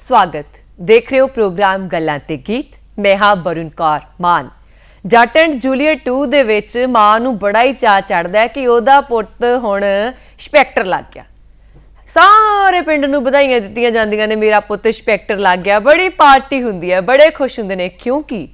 स्वागत। देख रहे हो प्रोग्राम गल्लां ते गीत। मैं हाँ वरुण कौर मान। जट एंड जूलीएट 2 ਦੇ ਵਿੱਚ ਮਾਂ ਨੂੰ ਬੜਾ ਹੀ ਚਾਅ ਚੜਦਾ ਹੈ ਕਿ ਉਹਦਾ ਪੁੱਤ ਹੁਣ ਇੰਸਪੈਕਟਰ ਲੱਗ ਗਿਆ। ਸਾਰੇ ਪਿੰਡ ਨੂੰ ਵਧਾਈਆਂ ਦਿੱਤੀਆਂ ਜਾਂਦੀਆਂ ਨੇ, ਮੇਰਾ ਪੁੱਤ ਇੰਸਪੈਕਟਰ ਲੱਗ ਗਿਆ। ਬੜੀ ਪਾਰਟੀ ਹੁੰਦੀ ਹੈ, ਬੜੇ ਖੁਸ਼ ਹੁੰਦੇ ਨੇ, ਕਿਉਂਕਿ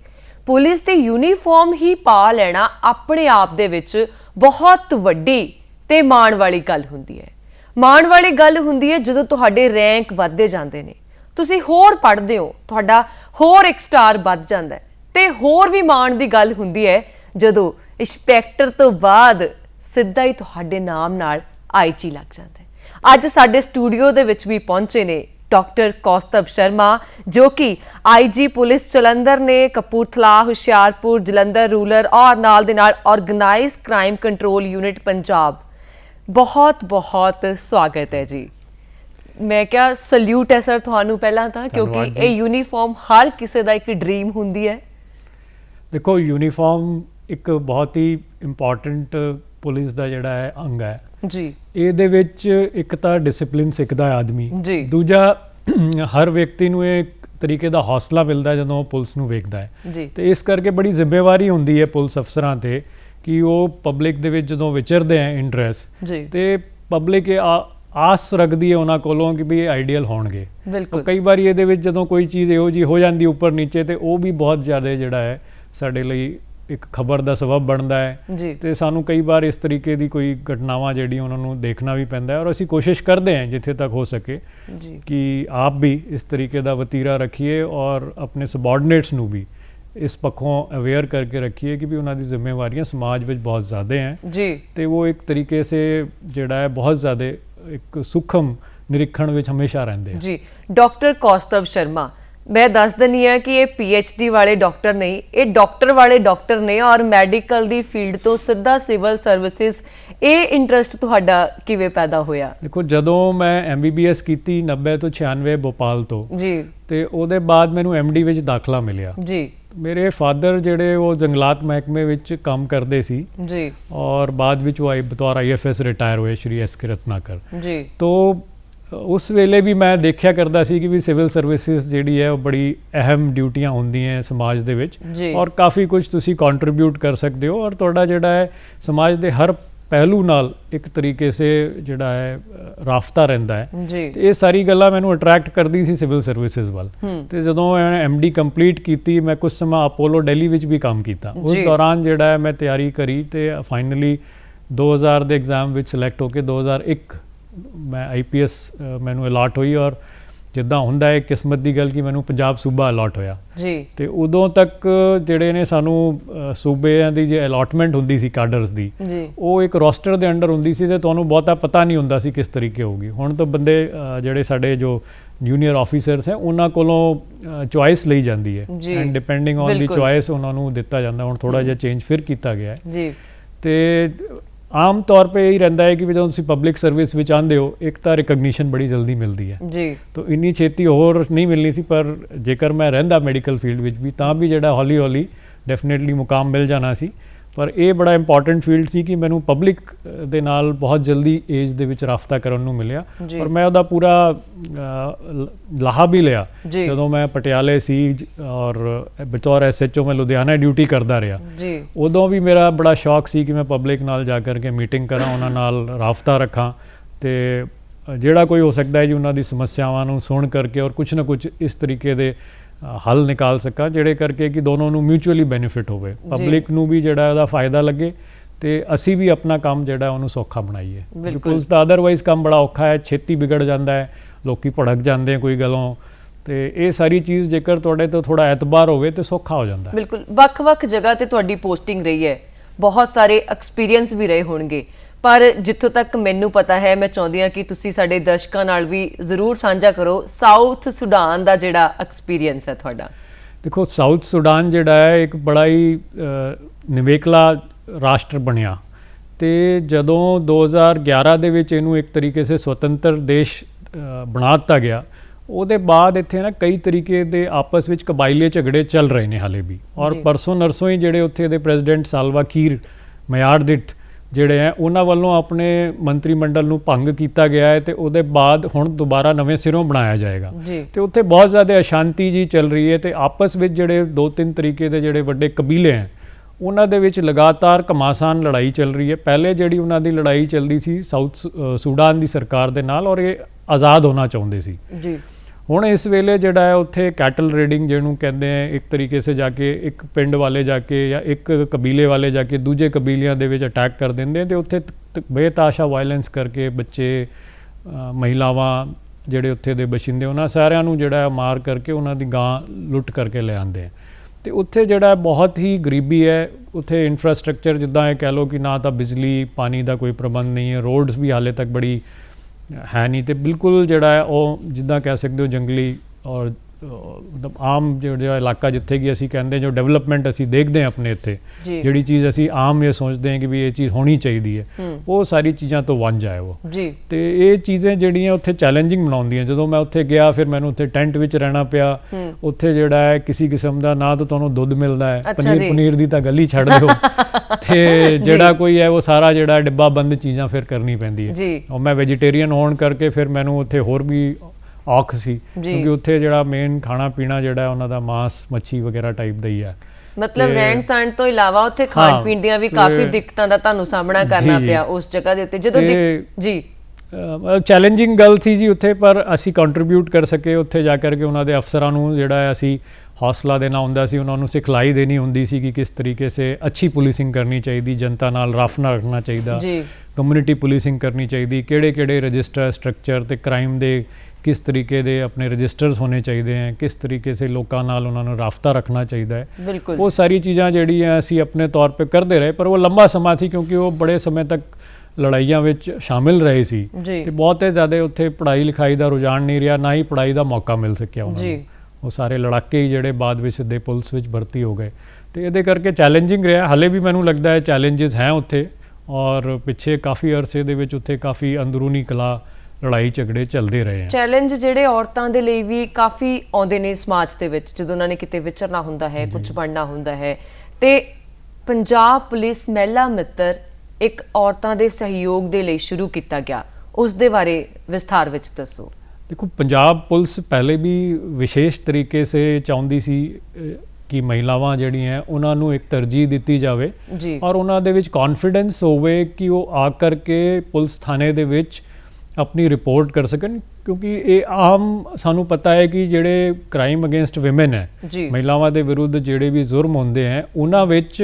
ਪੁਲਿਸ ਦੀ ਯੂਨੀਫਾਰਮ ਹੀ ਪਾ ਲੈਣਾ ਆਪਣੇ ਆਪ ਦੇ ਵਿੱਚ ਬਹੁਤ ਵੱਡੀ ਤੇ ਮਾਣ ਵਾਲੀ ਗੱਲ ਹੁੰਦੀ ਹੈ। ਮਾਣ ਵਾਲੀ ਗੱਲ ਹੁੰਦੀ ਹੈ ਜਦੋਂ ਤੁਹਾਡੇ ਰੈਂਕ ਵੱਧਦੇ ਜਾਂਦੇ ਨੇ, ਤੁਸੀਂ ਹੋਰ ਪੜ੍ਹਦੇ ਹੋ, ਤੁਹਾਡਾ ਹੋਰ ਇੱਕ ਸਟਾਰ ਵੱਧ ਜਾਂਦਾ ਹੈ। ਤੇ ਹੋਰ ਵੀ ਮਾਣ ਦੀ ਗੱਲ ਹੁੰਦੀ ਹੈ ਜਦੋਂ ਇੰਸਪੈਕਟਰ ਤੋਂ ਬਾਅਦ ਸਿੱਧਾ ਹੀ ਤੁਹਾਡੇ ਨਾਮ ਨਾਲ ਆਈਜੀ ਲੱਗ ਜਾਂਦਾ ਹੈ। ਅੱਜ ਸਾਡੇ ਸਟੂਡੀਓ ਦੇ ਵਿੱਚ ਵੀ ਪਹੁੰਚੇ ਨੇ डॉक्टर कौस्तभ शर्मा, जो कि आईजी पुलिस जलंधर ने, कपूरथला, हुशियारपुर, जलंधर रूरल और नाल दे नाल organise crime control unit Punjab. बहुत बहुत स्वागत है जी। मैं क्या सल्यूट है सर थानू पहला था, क्योंकि ये यूनीफॉर्म हर किसी का एक ड्रीम हुंदी है। देखो यूनीफॉर्म एक बहुत ही इंपॉर्टेंट पुलिस का जिहड़ा है अंग है जी। ਇਹਦੇ ਵਿੱਚ ਇੱਕ ਤਾਂ ਡਿਸਪਲਿਨ ਸਿੱਖਦਾ ਹੈ ਆਦਮੀ, ਦੂਜਾ ਹਰ ਵਿਅਕਤੀ ਨੂੰ ਇੱਕ ਤਰੀਕੇ ਦਾ ਹੌਸਲਾ ਮਿਲਦਾ ਜਦੋਂ ਉਹ ਪੁਲਿਸ ਨੂੰ ਵੇਖਦਾ ਹੈ। ਤੇ ਇਸ ਕਰਕੇ ਬੜੀ ਜ਼ਿੰਮੇਵਾਰੀ ਹੁੰਦੀ ਹੈ ਪੁਲਿਸ ਅਫਸਰਾਂ ਤੇ ਕਿ ਉਹ ਪਬਲਿਕ ਦੇ ਵਿੱਚ ਜਦੋਂ ਵਿਚਰਦੇ ਆ ਇਨ ਡਰੈਸ ਤੇ ਪਬਲਿਕ ਆਸ ਰੱਖਦੀ ਹੈ ਉਹਨਾਂ ਕੋਲੋਂ ਕਿ ਵੀ ਇਹ ਆਈਡੀਅਲ ਹੋਣਗੇ। ਕਈ ਵਾਰੀ ਇਹਦੇ ਵਿੱਚ ਜਦੋਂ ਕੋਈ ਚੀਜ਼ ਇਹੋ ਜਿਹੀ ਹੋ ਜਾਂਦੀ ਉੱਪਰ ਨੀਚੇ ਤੇ ਉਹ ਵੀ ਬਹੁਤ ਜ਼ਿਆਦਾ ਜਿਹੜਾ ਹੈ ਸਾਡੇ ਲਈ एक खबर का सबब बनता है। तो सानू कई बार इस तरीके की कोई घटनावां जिहड़ी उन्होंने देखना भी पैंदा है, और असी कोशिश करते हैं जिथे तक हो सके कि आप भी इस तरीके का वतीरा रखिए और अपने सबॉर्डिनेट्स नू भी इस पक्षों अवेयर करके रखिए कि भी उन्होंने जिम्मेवारियां समाज में बहुत ज़्यादा हैं जी। तो वो एक तरीके से जिहड़ा है बहुत ज़्यादा एक सूखम निरीक्षण में हमेशा रहते हैं जी। डॉक्टर कौस्तभ शर्मा, मैं दस दिनी है कि ये PhD वाले डॉक्टर नहीं, ये डॉक्टर वाले डॉक्टर ने, और मैडिकल दी फील्ड तो सीधा सिविल सर्विसेज। ये इंटरस्ट तुहाडा किवें पैदा होया? देखो जदों मैं MBBS कीती 90 तो 96 भोपाल तो जी, ते ओदे बाद मैनू MD विच दाखला मिलिया जी। मेरे फादर जिहड़े वो जंगलात महकमे विच काम करते सी जी, और बाद विच वो बतौर IFS रिटायर होए श्री SK रत्नाकर जी। तो उस वेले भी मैं देखा करता सी कि भी सिविल सर्विसेज जिहड़ी है वो बड़ी अहम ड्यूटियां होंदियां समाज दे विच, और काफ़ी कुछ तुसी कंट्रीब्यूट कर सकते हो, और तुहाडा जिहड़ा है समाज दे हर पहलू नाल एक तरीके से जिहड़ा है राफता रहिंदा है। ते ये सारी गल्लां मैनूं अट्रैक्ट करदी सी सिविल सर्विसेज वाल। ते जदों MD कंप्लीट कीती, मैं कुछ समय अपोलो दिल्ली विच भी काम कीता। उस दौरान जिहड़ा है मैं तैयारी करी ते फाइनली 2000 ਦੇ एग्जाम विच सिलेक्ट होकर 2001 मैं IPS मैनू अलाट हुई, और जिद्दां हुंदा है किस्मत की गल कि मैनू पंजाब सूबा अलाट होया जी। तो उदों तक जिहड़े ने सानू सूबे की जो अलाटमेंट हुंदी सी काडर्स की, वो एक रोस्टर के अंडर हुंदी सी, ते तुहानू बहुता पता नहीं हुंदा सी किस तरीके होगी। हुण तो बंदे जिहड़े साडे जो जूनीयर ऑफिसर्स हैं उन्हां कोलों चॉइस लई जांदी है, and depending on the choice उन्हां नू दिता जांदा। हुण थोड़ा जिहा चेंज फिर किया गया है जी। तो आम तौर पे यही रहता है कि जो तुम पब्लिक सर्विस में आते हो, एक तो रिकग्निशन बड़ी जल्दी मिलती है जी, तो इन्नी छेती होर नहीं मिलनी सी, पर जेकर मैं रहिंदा मैडिकल फील्ड में भी तां भी जिहड़ा हौली हौली डेफिनेटली मुकाम मिल जाना सी। पर यह बड़ा इंपॉर्टेंट फील्ड सी कि मैनू पब्लिक दे नाल बहुत जल्दी एज दे विच राफ्ता करन नू मिलिया, और मैं उहदा पूरा लाहा भी लिया जदों मैं पटियाले सी, और बतौर SHO मैं लुधियाना ड्यूटी करता रहा। उदों भी मेरा बड़ा शौक सी कि मैं पब्लिक नाल जा करके मीटिंग करा, उन्हां नाल राफ्ता रखा, तो जिहड़ा कोई हो सकता है जी उन्हां दी समस्यावां नू सुन करके और कुछ ना कुछ इस तरीके दे हल निकाल सका, जिहड़े करके कि दोनों नू म्यूचुअली बेनीफिट होवे, पब्लिक नू भी जिहड़ा उहदा फायदा लगे, तो असी भी अपना काम जिहड़ा उहनू सौखा बनाईए। बिल्कुल तो अदरवाइज काम बड़ा औखा है, छेती बिगड़ जाता है, लोग भड़क जाते हैं कोई गलों, तो ये सारी चीज़ जेकर तुहाडे तो थोड़ा एतबार होवे तो सौखा हो जाता है। बिल्कुल ਵੱਖ-ਵੱਖ जगह ते तुहाडी पोस्टिंग रही है, बहुत सारे एक्सपीरियंस भी रहे होणगे, पर जिथों तक मैनू पता है मैं चाहती हाँ कि तुसी साडे दर्शकों नाल भी जरूर साझा करो साउथ सुडान का जिहड़ा एक्सपीरियंस है तुहाडा। देखो साउथ सुडान जिहड़ा है एक बड़ा ही निवेकला राष्ट्र बनिया, तो जदों 2011 दे विच इहनूं एक तरीके से स्वतंत्र देश बना दिता गया, ਉਹਦੇ बाद इत्थे ना कई तरीके के आपस में कबाइले झगड़े चल रहे हैं हाले भी, और परसों नरसों ही जिहड़े उत्थे दे प्रेजिडेंट सालवा कीर मयारदित ਜਿਹੜੇ ਹੈ ਉਹਨਾਂ ਵੱਲੋਂ ਆਪਣੇ ਮੰਤਰੀ ਮੰਡਲ ਨੂੰ ਭੰਗ ਕੀਤਾ ਗਿਆ ਹੈ ਤੇ ਉਹਦੇ ਬਾਅਦ ਹੁਣ ਦੁਬਾਰਾ ਨਵੇਂ ਸਿਰੋਂ ਬਣਾਇਆ ਜਾਏਗਾ ਤੇ ਉੱਥੇ ਬਹੁਤ ਜ਼ਿਆਦਾ ਅਸ਼ਾਂਤੀ ਜੀ ਚੱਲ ਰਹੀ ਹੈ ਤੇ ਆਪਸ ਵਿੱਚ ਜਿਹੜੇ 2-3 ਤਰੀਕੇ ਦੇ ਜਿਹੜੇ ਵੱਡੇ ਕਬੀਲੇ ਹੈ ਉਹਨਾਂ ਦੇ ਵਿੱਚ ਲਗਾਤਾਰ ਘਮਾਸਾਨ ਲੜਾਈ ਚੱਲ ਰਹੀ ਹੈ। ਪਹਿਲੇ ਜਿਹੜੀ ਉਹਨਾਂ ਦੀ ਲੜਾਈ ਚੱਲਦੀ ਸੀ ਸਾਊਥ ਸੂਡਾਨ ਦੀ ਸਰਕਾਰ ਦੇ ਨਾਲ ਔਰ ਇਹ ਆਜ਼ਾਦ ਹੋਣਾ ਚਾਹੁੰਦੇ ਸੀ ਜੀ। ਹੁਣ ਇਸ ਵੇਲੇ ਜਿਹੜਾ ਹੈ ਉੱਥੇ ਕੈਟਲ ਰੇਡਿੰਗ ਜਿਹਨੂੰ ਕਹਿੰਦੇ ਆ, ਇੱਕ ਤਰੀਕੇ ਸੇ ਜਾ ਕੇ ਇੱਕ ਪਿੰਡ ਵਾਲੇ ਜਾ ਕੇ ਜਾਂ ਇੱਕ ਕਬੀਲੇ ਵਾਲੇ ਜਾ ਕੇ ਦੂਜੇ ਕਬੀਲਿਆਂ ਦੇ ਵਿੱਚ ਅਟੈਕ ਕਰ ਦਿੰਦੇ ਤੇ ਉੱਥੇ ਬੇਤਾਸ਼ਾ ਵਾਇਲੈਂਸ ਕਰਕੇ ਬੱਚੇ ਮਹਿਲਾਵਾਂ ਜਿਹੜੇ ਉੱਥੇ ਦੇ ਬਸ਼ਿੰਦੇ ਉਹਨਾਂ ਸਾਰਿਆਂ ਨੂੰ ਜਿਹੜਾ ਮਾਰ ਕਰਕੇ ਉਹਨਾਂ ਦੀ ਗਾਂ ਲੁੱਟ ਕਰਕੇ ਲੈ ਆਉਂਦੇ ਆ ਤੇ ਉੱਥੇ ਜਿਹੜਾ ਬਹੁਤ ਹੀ ਗਰੀਬੀ ਹੈ। ਉੱਥੇ ਇਨਫਰਾਸਟ੍ਰਕਚਰ ਜਿੱਦਾਂ ਇਹ ਕਹਿ ਲਓ ਕਿ ਨਾ ਤਾਂ ਬਿਜਲੀ ਪਾਣੀ ਦਾ ਕੋਈ ਪ੍ਰਬੰਧ ਨਹੀਂ ਹੈ, ਰੋਡਸ ਵੀ ਹਾਲੇ ਤੱਕ ਬੜੀ ਹੈ ਨਹੀਂ ਤੇ ਬਿਲਕੁਲ ਜਿਹੜਾ ਹੈ ਉਹ ਜਿੱਦਾਂ ਕਹਿ ਸਕਦੇ ਹੋ ਜੰਗਲੀ ਔਰ ਮਤਲਬ ਆਮ ਜਿਹੜਾ ਇਲਾਕਾ ਜਿੱਥੇ ਕਿ ਅਸੀਂ ਕਹਿੰਦੇ ਜੋ ਡਿਵੈਲਪਮੈਂਟ ਅਸੀਂ ਦੇਖਦੇ ਹਾਂ ਆਪਣੇ ਇੱਥੇ ਜਿਹੜੀ ਚੀਜ਼ ਅਸੀਂ ਆਮ ਇਹ ਸੋਚਦੇ ਹਾਂ ਕਿ ਵੀ ਇਹ ਚੀਜ਼ ਹੋਣੀ ਚਾਹੀਦੀ ਹੈ ਉਹ ਸਾਰੀ ਚੀਜ਼ਾਂ ਤੋਂ ਵਾਂਝਾ ਹੈ ਉਹ ਤੇ ਇਹ ਚੀਜ਼ਾਂ ਜਿਹੜੀਆਂ ਉੱਥੇ ਚੈਲੰਜਿੰਗ ਬਣਾਉਂਦੀਆਂ। ਜਦੋਂ ਮੈਂ ਉੱਥੇ ਗਿਆ ਫਿਰ ਮੈਨੂੰ ਉੱਥੇ ਟੈਂਟ ਵਿੱਚ ਰਹਿਣਾ ਪਿਆ। ਉੱਥੇ ਜਿਹੜਾ ਹੈ ਕਿਸੇ ਕਿਸਮ ਦਾ ਨਾ ਤਾਂ ਤੁਹਾਨੂੰ ਦੁੱਧ ਮਿਲਦਾ ਹੈ, ਪਨੀਰ ਦੀ ਤਾਂ ਗੱਲ ਹੀ ਛੱਡ ਦਿਓ ਤੇ ਜਿਹੜਾ ਕੋਈ ਹੈ ਉਹ ਸਾਰਾ ਜਿਹੜਾ ਡੱਬਾ ਬੰਦ ਚੀਜ਼ਾਂ ਫਿਰ ਕਰਨੀ ਪੈਂਦੀ ਹੈ। ਔਰ ਮੈਂ ਵੈਜੀਟੇਰੀਅਨ ਹੋਣ ਕਰਕੇ ਫਿਰ ਮੈਨੂੰ ਉੱਥੇ ਹੋਰ ਵੀ ਔਖ ਸੀ ਕਿਉਂਕਿ ਉੱਥੇ ਜਿਹੜਾ ਮੇਨ ਖਾਣਾ ਪੀਣਾ ਜਿਹੜਾ ਉਹਨਾਂ ਦਾ ਮਾਸ ਮੱਛੀ ਵਗੈਰਾ ਟਾਈਪ ਦਾ ਹੀ ਹੈ। ਮਤਲਬ ਰਹਿਣ ਸਹਿਣ ਤੋਂ ਇਲਾਵਾ ਉੱਥੇ ਖਾਣ ਪੀਣ ਦੀਆਂ ਵੀ ਕਾਫੀ ਦਿੱਕਤਾਂ ਦਾ ਤੁਹਾਨੂੰ ਸਾਹਮਣਾ ਕਰਨਾ ਪਿਆ ਉਸ ਜਗ੍ਹਾ ਦੇ ਉੱਤੇ ਜਦੋਂ ਜੀ ਚੈਲੰਜਿੰਗ ਗੱਲ ਸੀ ਜੀ ਉੱਥੇ, ਪਰ ਅਸੀਂ ਕੰਟਰੀਬਿਊਟ ਕਰ ਸਕੇ ਉੱਥੇ ਜਾ ਕਰਕੇ ਉਹਨਾਂ ਦੇ ਅਫਸਰਾਂ ਨੂੰ ਜਿਹੜਾ ਅਸੀਂ ਹੌਸਲਾ ਦੇਣਾ ਹੁੰਦਾ ਸੀ, ਉਹਨਾਂ ਨੂੰ ਸਿਖਲਾਈ ਦੇਣੀ ਹੁੰਦੀ ਸੀ ਕਿ ਕਿਸ ਤਰੀਕੇ ਸੇ ਅੱਛੀ ਪੁਲਿਸਿੰਗ ਕਰਨੀ ਚਾਹੀਦੀ, ਜਨਤਾ ਨਾਲ ਰਫ ਨਾ ਰੱਖਣਾ ਚਾਹੀਦਾ, ਕਮਿਊਨਿਟੀ ਪੁਲਿਸਿੰਗ ਕਰਨੀ ਚਾਹੀਦੀ, ਕਿਹੜੇ ਰਜਿਸਟਰ ਸਟਰਕਚਰ ਤੇ ਕ੍ਰਾਈਮ ਦੇ किस तरीके दे अपने रजिस्टर्स होने चाहिए हैं, किस तरीके से लोगों नाल उन्होंने राफ्ता रखना चाहिए है। वो सारी चीज़ां जिहड़ियां असीं अपने तौर पे करते रहे पर वो लंबा समा थी क्योंकि वो बड़े समय तक लड़ाइयां विच शामिल रहे सी ते बहुत ज़्यादा उत्थे पढ़ाई लिखाई का रुझान नहीं रहा, ना ही पढ़ाई का मौका मिल सकिया उन्होंने। वो सारे लड़ाके ही जिहड़े बाद विच सिद्धे पुलिस विच भर्ती हो गए तो ये करके चैलेंजिंग रहा। हाले भी मैनूं लगता है चैलेंजिस हैं उत्थे और पिछे काफ़ी अरसे दे विच उत्थे काफ़ी अंदरूनी कला ਲੜਾਈ ਝਗੜੇ ਚੱਲਦੇ ਰਹੇ ਆ। ਚੈਲੰਜ ਜਿਹੜੇ ਔਰਤਾਂ ਦੇ ਲਈ ਵੀ ਕਾਫੀ ਆਉਂਦੇ ਨੇ ਸਮਾਜ ਦੇ ਵਿੱਚ ਜਦੋਂ ਉਹਨਾਂ ਨੇ ਕਿਤੇ ਵਿਚਰਨਾ ਹੁੰਦਾ ਹੈ, ਕੁਝ ਬਣਨਾ ਹੁੰਦਾ ਹੈ ਤੇ ਪੰਜਾਬ ਪੁਲਿਸ ਮਹਿਲਾ ਮਿੱਤਰ ਇੱਕ ਔਰਤਾਂ ਦੇ ਸਹਿਯੋਗ ਦੇ ਲਈ ਸ਼ੁਰੂ ਕੀਤਾ ਗਿਆ, ਉਸ ਦੇ ਬਾਰੇ ਵਿਸਥਾਰ ਵਿੱਚ ਦੱਸੋ। ਦੇਖੋ ਪੰਜਾਬ ਪੁਲਿਸ ਪਹਿਲੇ ਵੀ ਵਿਸ਼ੇਸ਼ ਤਰੀਕੇ ਸੇ ਚਾਹੁੰਦੀ ਸੀ ਕਿ ਮਹਿਲਾਵਾਂ ਜਿਹੜੀਆਂ ਉਹਨਾਂ ਨੂੰ ਇੱਕ ਤਰਜੀਹ ਦਿੱਤੀ ਜਾਵੇ ਔਰ ਉਹਨਾਂ ਦੇ ਵਿੱਚ ਕੌਨਫੀਡੈਂਸ ਹੋਵੇ ਕਿ ਉਹ ਆ ਕਰਕੇ ਪੁਲਿਸ ਥਾਣੇ ਦੇ ਵਿੱਚ अपनी रिपोर्ट कर सकन क्योंकि ये आम सानू पता है कि जेडे क्राइम अगेंस्ट विमेन है महिलावां दे विरुद्ध जेडे भी जुर्म होंदे हैं उन्हां विच